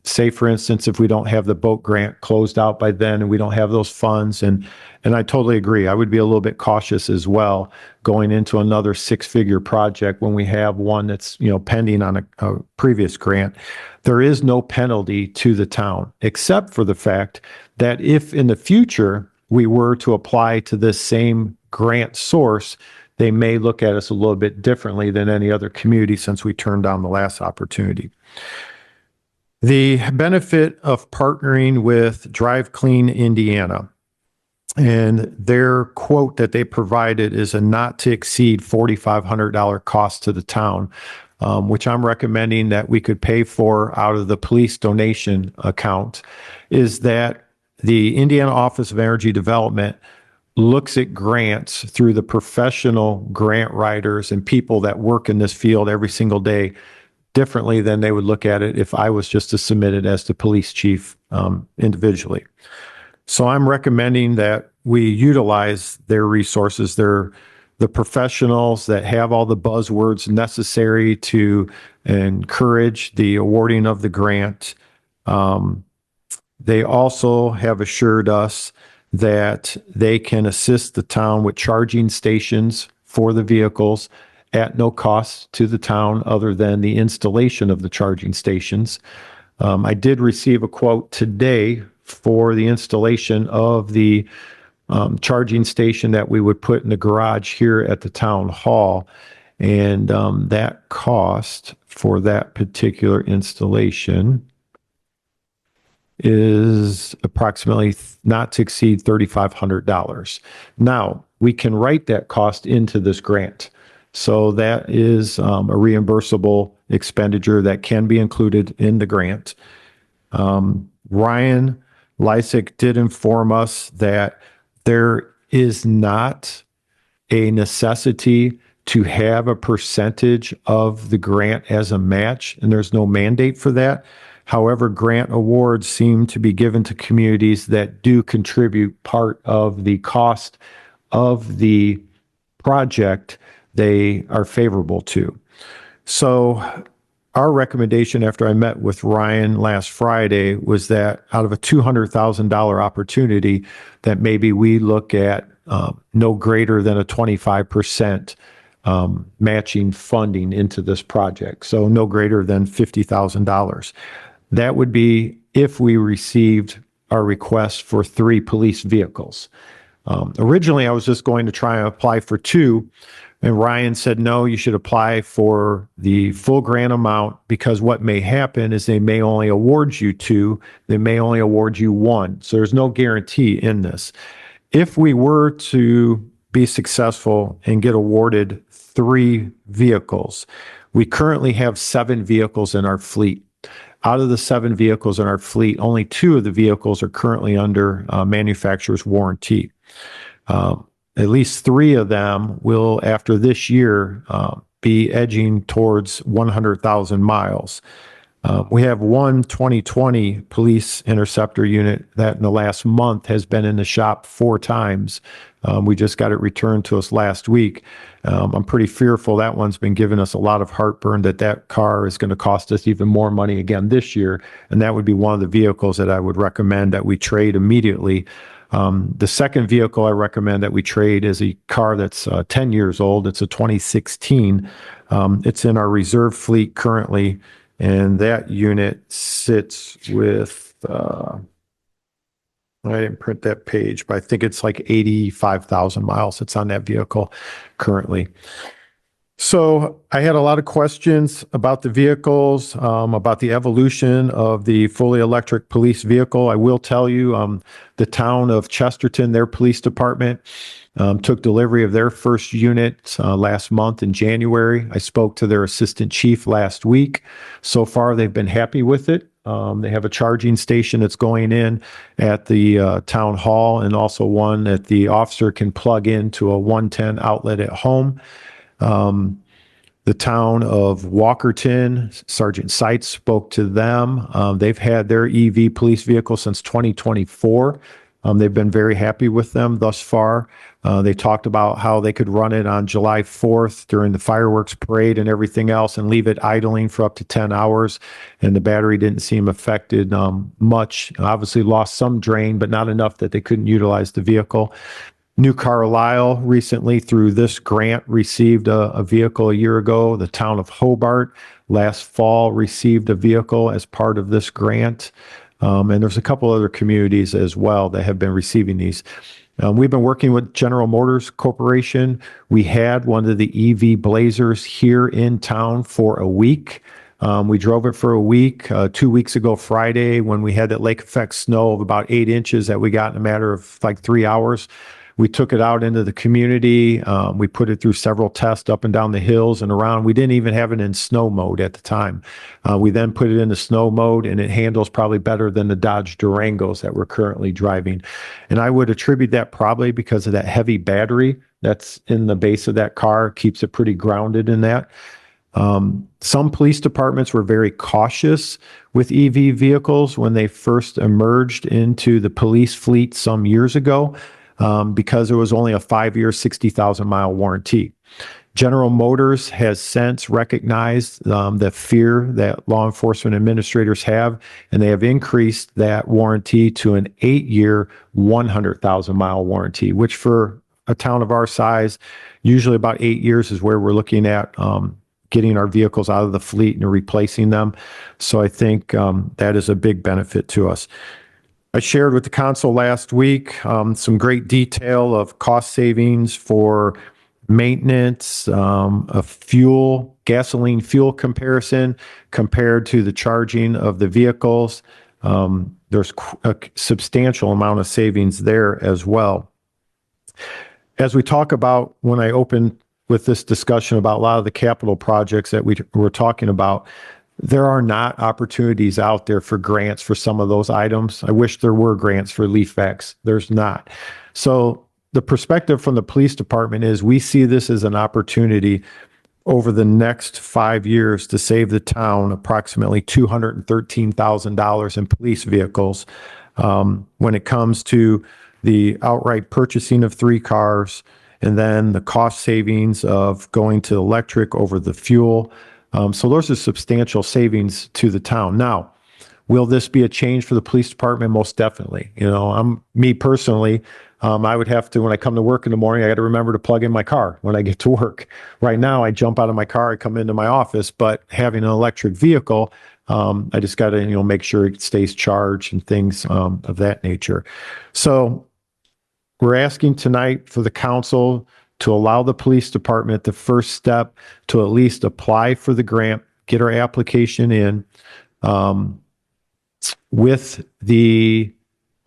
say for instance, if we don't have the boat grant closed out by then and we don't have those funds, and I totally agree, I would be a little bit cautious as well going into another 6-figure project when we have one that's, pending on a previous grant. There is no penalty to the town, except for the fact that if in the future we were to apply to this same grant source, they may look at us a little bit differently than any other community since we turned down the last opportunity. The benefit of partnering with Drive Clean Indiana, and their quote that they provided is a not to exceed $4,500 cost to the town, which I'm recommending that we could pay for out of the police donation account, is that the Indiana Office of Energy Development looks at grants through the professional grant writers and people that work in this field every single day differently than they would look at it if I was just to submit it as the police chief individually. So I'm recommending that we utilize their resources. They're the professionals that have all the buzzwords necessary to encourage the awarding of the grant. They also have assured us that they can assist the town with charging stations for the vehicles at no cost to the town other than the installation of the charging stations. I did receive a quote today for the installation of the charging station that we would put in the garage here at the town hall. And that cost for that particular installation is approximately not to exceed $3,500. Now, we can write that cost into this grant. So that is a reimbursable expenditure that can be included in the grant. Ryan Lysick did inform us that there is not a necessity to have a percentage of the grant as a match, and there's no mandate for that. However, grant awards seem to be given to communities that do contribute part of the cost of the project they are favorable to. So our recommendation after I met with Ryan last Friday was that out of a $200,000 opportunity, that maybe we look at no greater than a 25% matching funding into this project. So no greater than $50,000. That would be if we received our request for 3 police vehicles. Originally, I was just going to try and apply for 2, and Ryan said, no, you should apply for the full grant amount, because what may happen is they may only award you 2, they may only award you 1. So there's no guarantee in this. If we were to be successful and get awarded 3 vehicles, we currently have 7 vehicles in our fleet. Out of the 7 vehicles in our fleet, only 2 of the vehicles are currently under manufacturer's warranty. At least 3 of them will, after this year, be edging towards 100,000 miles. We have one 2020 police interceptor unit that in the last month has been in the shop 4 times. We just got it returned to us last week. I'm pretty fearful that one's been giving us a lot of heartburn that car is going to cost us even more money again this year. And that would be one of the vehicles that I would recommend that we trade immediately. The second vehicle I recommend that we trade is a car that's 10 years old. It's a 2016. It's in our reserve fleet currently, and that unit sits with, I didn't print that page, but I think it's like 85,000 miles. It's on that vehicle currently. So I had a lot of questions about the vehicles, about the evolution of the fully electric police vehicle. I will tell you, the town of Chesterton, their police department, took delivery of their first unit last month in January. I spoke to their assistant chief last week. So far, they've been happy with it. They have a charging station that's going in at the town hall, and also one that the officer can plug into a 110 outlet at home. The town of Walkerton, Sergeant Seitz spoke to them. They've had their EV police vehicle since 2024. They've been very happy with them thus far. They talked about how they could run it on July 4th during the fireworks parade and everything else and leave it idling for up to 10 hours. And the battery didn't seem affected much. Obviously lost some drain, but not enough that they couldn't utilize the vehicle. New Carlisle recently, through this grant, received a vehicle a year ago. The town of Hobart last fall received a vehicle as part of this grant. And there's a couple other communities as well that have been receiving these. We've been working with General Motors Corporation. We had one of the EV Blazers here in town for a week. We drove it for a week, 2 weeks ago Friday, when we had that lake effect snow of about 8 inches that we got in a matter of like 3 hours. We took it out into the community. We put it through several tests up and down the hills and around. We didn't even have it in snow mode at the time. We then put it into snow mode, and it handles probably better than the Dodge Durangos that we're currently driving. And I would attribute that probably because of that heavy battery that's in the base of that car, keeps it pretty grounded in that. Some police departments were very cautious with EV vehicles when they first emerged into the police fleet some years ago. because it was only a 5-year, 60,000-mile warranty. General Motors has since recognized the fear that law enforcement administrators have, and they have increased that warranty to an 8-year, 100,000-mile warranty, which for a town of our size, usually about 8 years is where we're looking at getting our vehicles out of the fleet and replacing them. So I think that is a big benefit to us. I shared with the council last week some great detail of cost savings for maintenance, a gasoline fuel comparison compared to the charging of the vehicles. There's a substantial amount of savings there as well. As we talk about, when I opened with this discussion about a lot of the capital projects that we were talking about, there are not opportunities out there for grants for some of those items. I wish there were grants for leaf vacs. There's not. So the perspective from the police department is we see this as an opportunity over the next 5 years to save the town approximately $213,000 in police vehicles. When it comes to the outright purchasing of 3 cars, and then the cost savings of going to electric over the fuel. So those are substantial savings to the town. Now, will this be a change for the police department? Most definitely. Me personally, I would have to, when I come to work in the morning, I got to remember to plug in my car when I get to work. Right now, I jump out of my car, I come into my office, but having an electric vehicle, I just got to, make sure it stays charged and things of that nature. So we're asking tonight for the council to allow the police department the first step to at least apply for the grant, get our application in with the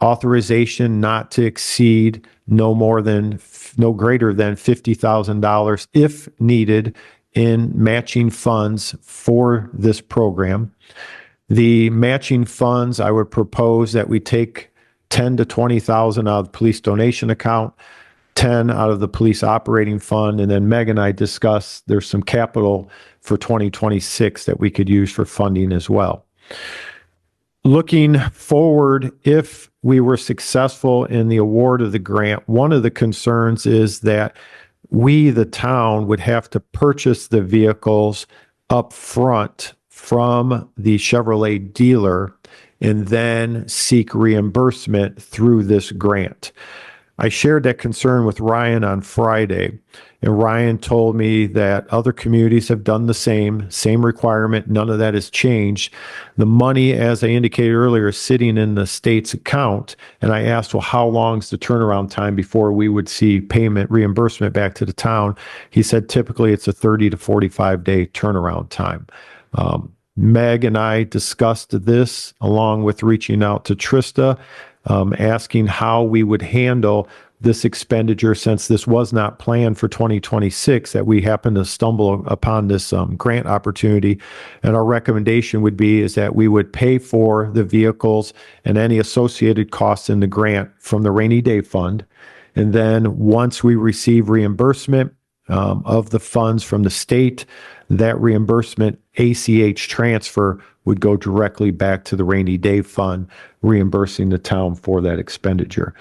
authorization not to exceed no greater than $50,000 if needed in matching funds for this program. The matching funds, I would propose that we take 10 to 20,000 out of the police donation account, 10 out of the police operating fund, and then Meg and I discussed there's some capital for 2026 that we could use for funding as well. Looking forward, if we were successful in the award of the grant, one of the concerns is that we, the town, would have to purchase the vehicles up front from the Chevrolet dealer and then seek reimbursement through this grant. I shared that concern with Ryan on Friday, and Ryan told me that other communities have done the same requirement. None of that has changed. The money, as I indicated earlier, is sitting in the state's account. And I asked, well, how long is the turnaround time before we would see payment reimbursement back to the town? He said, typically it's a 30 to 45 day turnaround time. Meg and I discussed this along with reaching out to Trista, asking how we would handle this expenditure since this was not planned for 2026, that we happened to stumble upon this grant opportunity. And our recommendation would be is that we would pay for the vehicles and any associated costs in the grant from the rainy day fund. And then once we receive reimbursement of the funds from the state, that reimbursement ACH transfer would go directly back to the rainy day fund, reimbursing the town for that expenditure.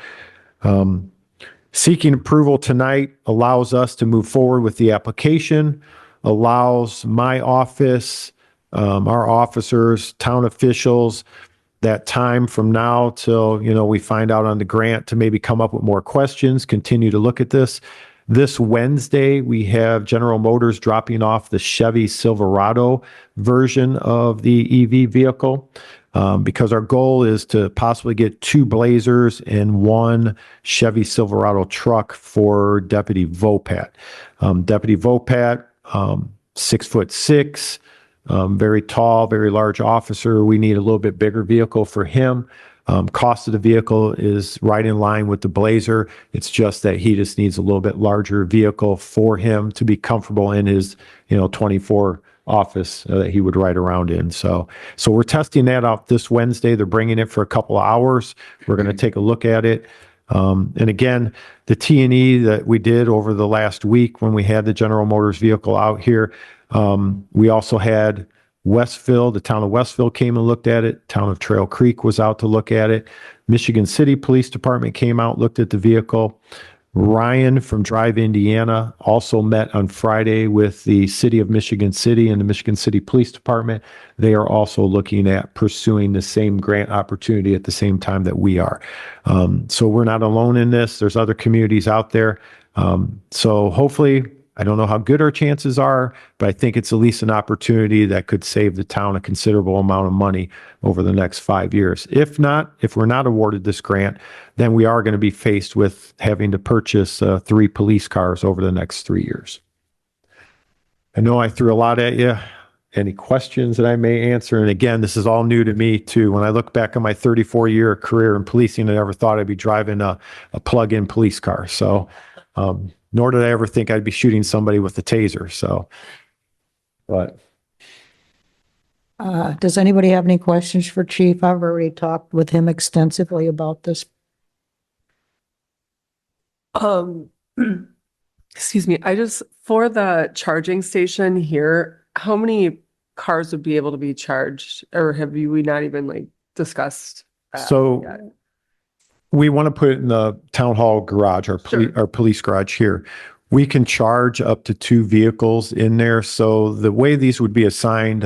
Seeking approval tonight allows us to move forward with the application, allows my office, our officers, town officials, that time from now till, we find out on the grant to maybe come up with more questions, continue to look at this. This Wednesday, we have General Motors dropping off the Chevy Silverado version of the EV vehicle, because our goal is to possibly get 2 Blazers and 1 Chevy Silverado truck for Deputy Vopat. Deputy Vopat, 6'6", very tall, very large officer. We need a little bit bigger vehicle for him. Cost of the vehicle is right in line with the Blazer. It's just that he just needs a little bit larger vehicle for him to be comfortable in his, 24 office that he would ride around in. So we're testing that out this Wednesday. They're bringing it for a couple of hours. We're going to take a look at it. And again, the T&E that we did over the last week when we had the General Motors vehicle out here, we also had Westville, the town of Westville came and looked at it. Town of Trail Creek was out to look at it. Michigan City Police Department came out, looked at the vehicle. Ryan from Drive Indiana also met on Friday with the city of Michigan City and the Michigan City Police Department. They are also looking at pursuing the same grant opportunity at the same time that we are. So we're not alone in this. There's other communities out there. So hopefully, I don't know how good our chances are, but I think it's at least an opportunity that could save the town a considerable amount of money over the next 5 years. If not, if we're not awarded this grant, then we are going to be faced with having to purchase 3 police cars over the next 3 years. I know I threw a lot at you. Any questions that I may answer? And again, this is all new to me too. When I look back on my 34-year career in policing, I never thought I'd be driving a plug-in police car. So, nor did I ever think I'd be shooting somebody with a taser. So, but. Does anybody have any questions for Chief? I've already talked with him extensively about this. Excuse me, for the charging station here, how many cars would be able to be charged? Or we not even discussed that So yet? we want to put it in the town hall garage, our police garage here. We can charge up to 2 vehicles in there. So the way these would be assigned,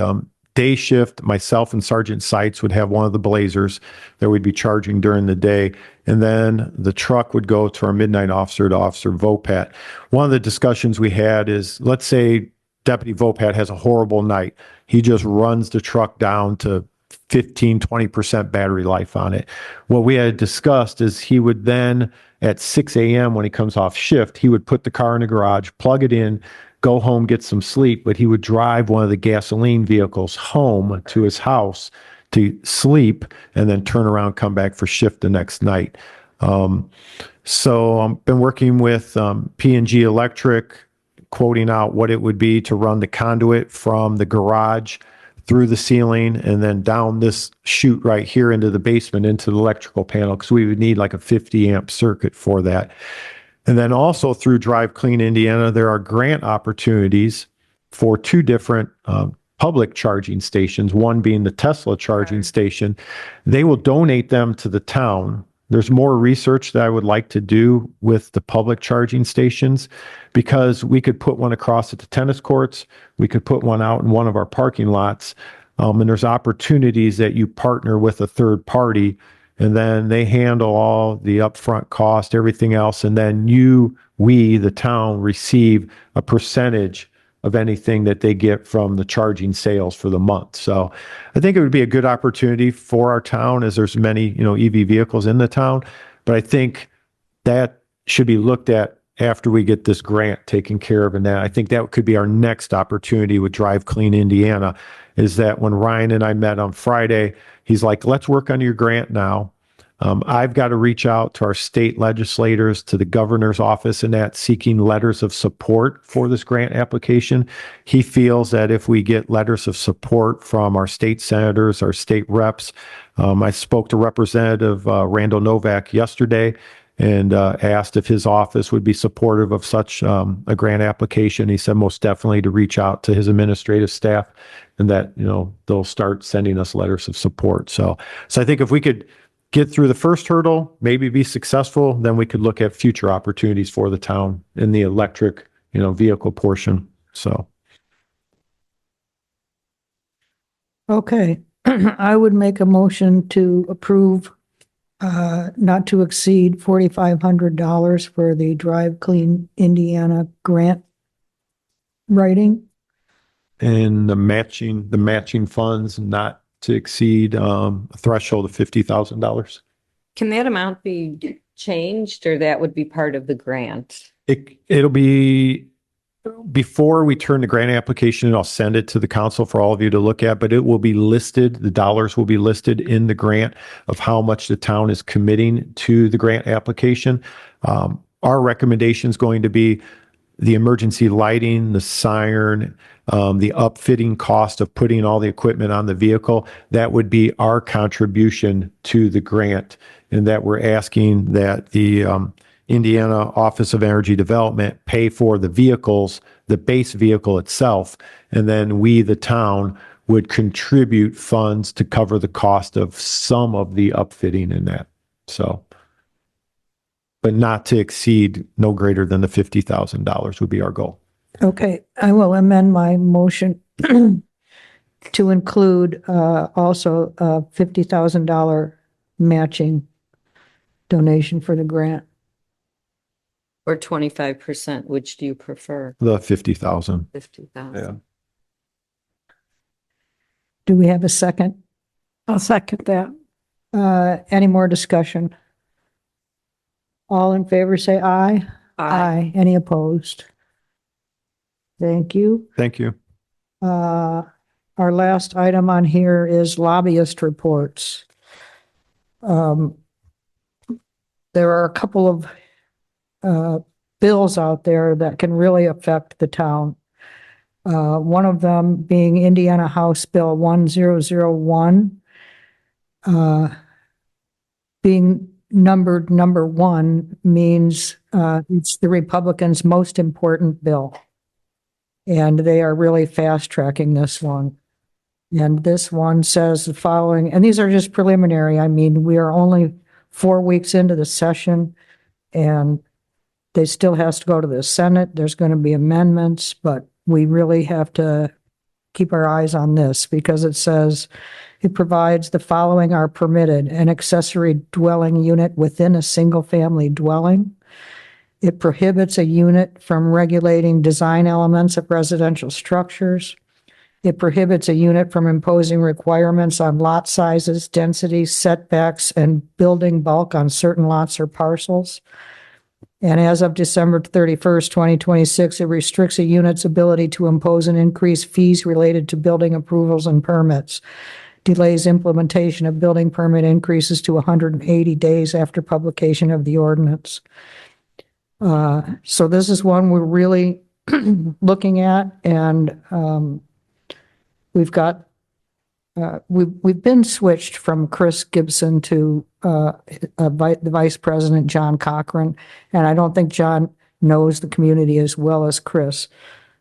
day shift, myself and Sergeant Seitz would have one of the Blazers that we'd be charging during the day. And then the truck would go to our midnight officer, to Officer Vopat. One of the discussions we had is, let's say Deputy Vopat has a horrible night. He just runs the truck down to 15, 20% battery life on it. What we had discussed is he would then at 6 a.m. when he comes off shift, he would put the car in the garage, plug it in, go home, get some sleep, but he would drive one of the gasoline vehicles home to his house to sleep and then turn around, come back for shift the next night. So I've been working with P&G Electric, quoting out what it would be to run the conduit from the garage through the ceiling and then down this chute right here into the basement, into the electrical panel, because we would need like a 50 amp circuit for that. And then also through Drive Clean Indiana, there are grant opportunities for 2 different public charging stations, one being the Tesla charging station. They will donate them to the town. There's more research that I would like to do with the public charging stations, because we could put one across at the tennis courts. We could put one out in one of our parking lots. And there's opportunities that you partner with a third party, and then they handle all the upfront cost, everything else. And then we, the town, receive a percentage of anything that they get from the charging sales for the month. So I think it would be a good opportunity for our town, as there's many, EV vehicles in the town. But I think that should be looked at after we get this grant taken care of. And that, I think that could be our next opportunity with Drive Clean Indiana, is that when Ryan and I met on Friday, he's like, let's work on your grant now. I've got to reach out to our state legislators, to the governor's office, and that, seeking letters of support for this grant application. He feels that if we get letters of support from our state senators, our state reps, I spoke to Representative Randall Novak yesterday and asked if his office would be supportive of such a grant application. He said most definitely to reach out to his administrative staff, and that, they'll start sending us letters of support. So I think if we could get through the first hurdle, maybe be successful, then we could look at future opportunities for the town in the electric, vehicle portion. So. Okay, I would make a motion to approve not to exceed $4,500 for the Drive Clean Indiana grant writing. And the matching funds not to exceed a threshold of $50,000. Can that amount be changed, or that would be part of the grant? It'll be before we turn the grant application in. I'll send it to the council for all of you to look at, but it will be listed. The dollars will be listed in the grant of how much the town is committing to the grant application. Our recommendation is going to be the emergency lighting, the siren, the upfitting cost of putting all the equipment on the vehicle. That would be our contribution to the grant, and that we're asking that the Indiana Office of Energy Development pay for the vehicles, the base vehicle itself, and then we, the town, would contribute funds to cover the cost of some of the upfitting in that. So, but not to exceed no greater than the $50,000 would be our goal. Okay, I will amend my motion to include also a $50,000 matching donation for the grant. Or 25%, which do you prefer? The 50,000. 50,000. Yeah. Do we have a second? I'll second that. Any more discussion? All in favor, say aye. Aye. Any opposed? Thank you. Thank you. Our last item on here is lobbyist reports. There are a couple of bills out there that can really affect the town. One of them being Indiana House Bill 1001, being numbered number 1 means it's the Republicans' most important bill. And they are really fast tracking this one. And this one says the following, and these are just preliminary. I mean, we are only 4 weeks into the session and they still has to go to the Senate. There's going to be amendments, but we really have to keep our eyes on this because it says it provides the following are permitted: an accessory dwelling unit within a single family dwelling. It prohibits a unit from regulating design elements of residential structures. It prohibits a unit from imposing requirements on lot sizes, densities, setbacks, and building bulk on certain lots or parcels. And as of December 31st, 2026, it restricts a unit's ability to impose and increase fees related to building approvals and permits. Delays implementation of building permit increases to 180 days after publication of the ordinance. So this is one we're really looking at, and we've got we've been switched from Chris Gibson to the Vice President John Cochran, and I don't think John knows the community as well as Chris.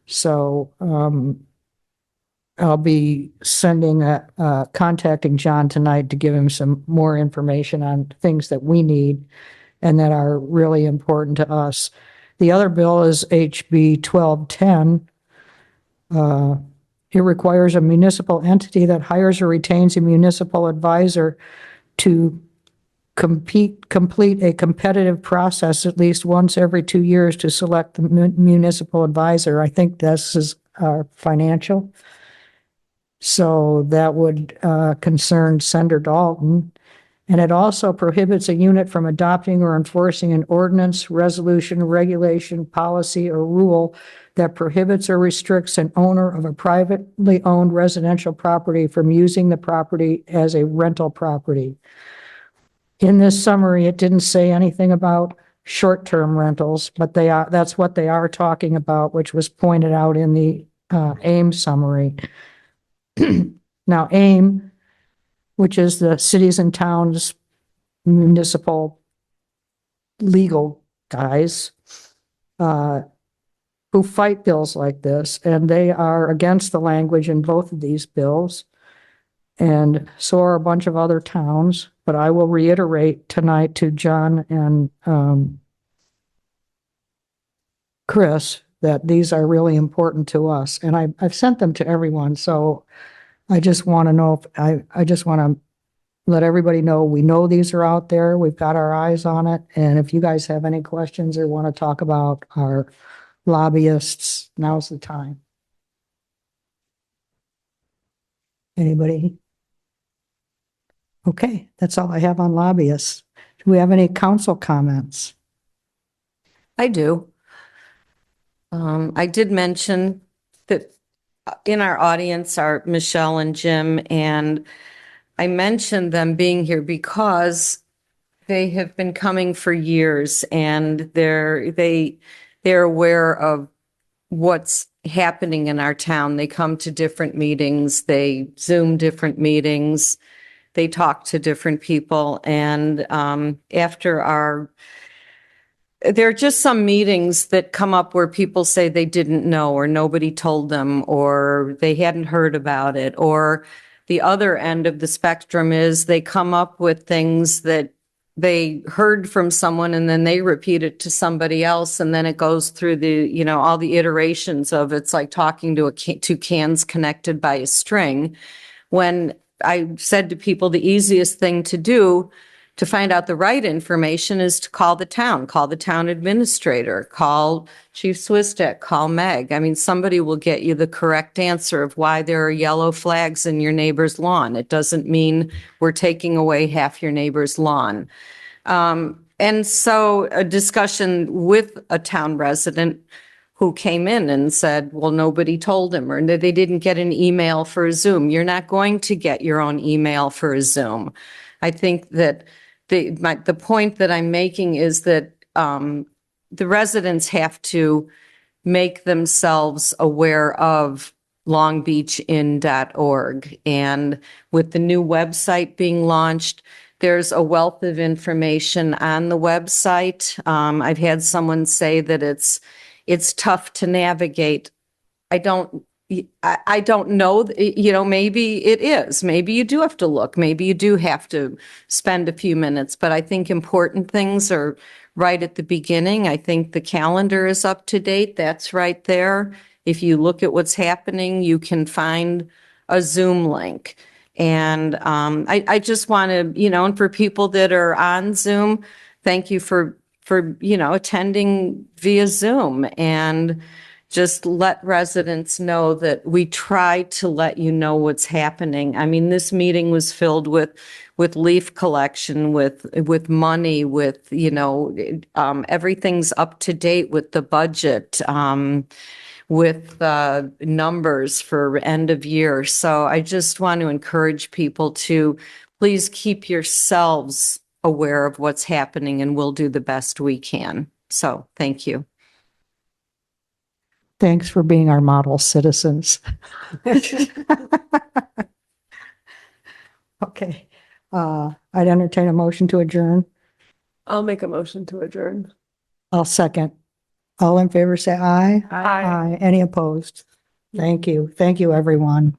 So I'll be contacting John tonight to give him some more information on things that we need and that are really important to us. The other bill is HB 1210. It requires a municipal entity that hires or retains a municipal advisor to complete a competitive process at least once every 2 years to select the municipal advisor. I think this is financial. So that would concern Senator Dalton. And it also prohibits a unit from adopting or enforcing an ordinance, resolution, regulation, policy, or rule that prohibits or restricts an owner of a privately owned residential property from using the property as a rental property. In this summary, it didn't say anything about short-term rentals, but that's what they are talking about, which was pointed out in the AIM summary. Now, AIM, which is the cities and towns municipal legal guys, who fight bills like this, and they are against the language in both of these bills. And so are a bunch of other towns, but I will reiterate tonight to John and Chris that these are really important to us. And I've sent them to everyone, so I just want to know, I just want to let everybody know we know these are out there. We've got our eyes on it. And if you guys have any questions or want to talk about our lobbyists, now's the time. Anybody? Okay, that's all I have on lobbyists. Do we have any council comments? I do. I did mention that in our audience are Michelle and Jim, and I mentioned them being here because they have been coming for years and they're aware of what's happening in our town. They come to different meetings, they Zoom different meetings, they talk to different people. And after our there are just some meetings that come up where people say they didn't know, or nobody told them, or they hadn't heard about it. Or the other end of the spectrum is they come up with things that they heard from someone and then they repeat it to somebody else. And then it goes through the, all the iterations of it's like talking to two cans connected by a string. When I said to people, the easiest thing to do to find out the right information is to call the town administrator, call Chief Swistek, call Meg. I mean, somebody will get you the correct answer of why there are yellow flags in your neighbor's lawn. It doesn't mean we're taking away half your neighbor's lawn. And so a discussion with a town resident who came in and said, well, nobody told him, or they didn't get an email for a Zoom. You're not going to get your own email for a Zoom. I think that the point that I'm making is that the residents have to make themselves aware of longbeachin.org. And with the new website being launched, there's a wealth of information on the website. I've had someone say that it's tough to navigate. I don't know, maybe it is. Maybe you do have to look. Maybe you do have to spend a few minutes. But I think important things are right at the beginning. I think the calendar is up to date. That's right there. If you look at what's happening, you can find a Zoom link. And I just want to, and for people that are on Zoom, thank you for attending via Zoom. And just let residents know that we try to let you know what's happening. I mean, this meeting was filled with leaf collection, with money, with, everything's up to date with the budget, with numbers for end of year. So I just want to encourage people to please keep yourselves aware of what's happening, and we'll do the best we can. So thank you. Thanks for being our model citizens. Okay. I'd entertain a motion to adjourn. I'll make a motion to adjourn. I'll second. All in favor, say aye. Aye. Any opposed? Thank you. Thank you, everyone.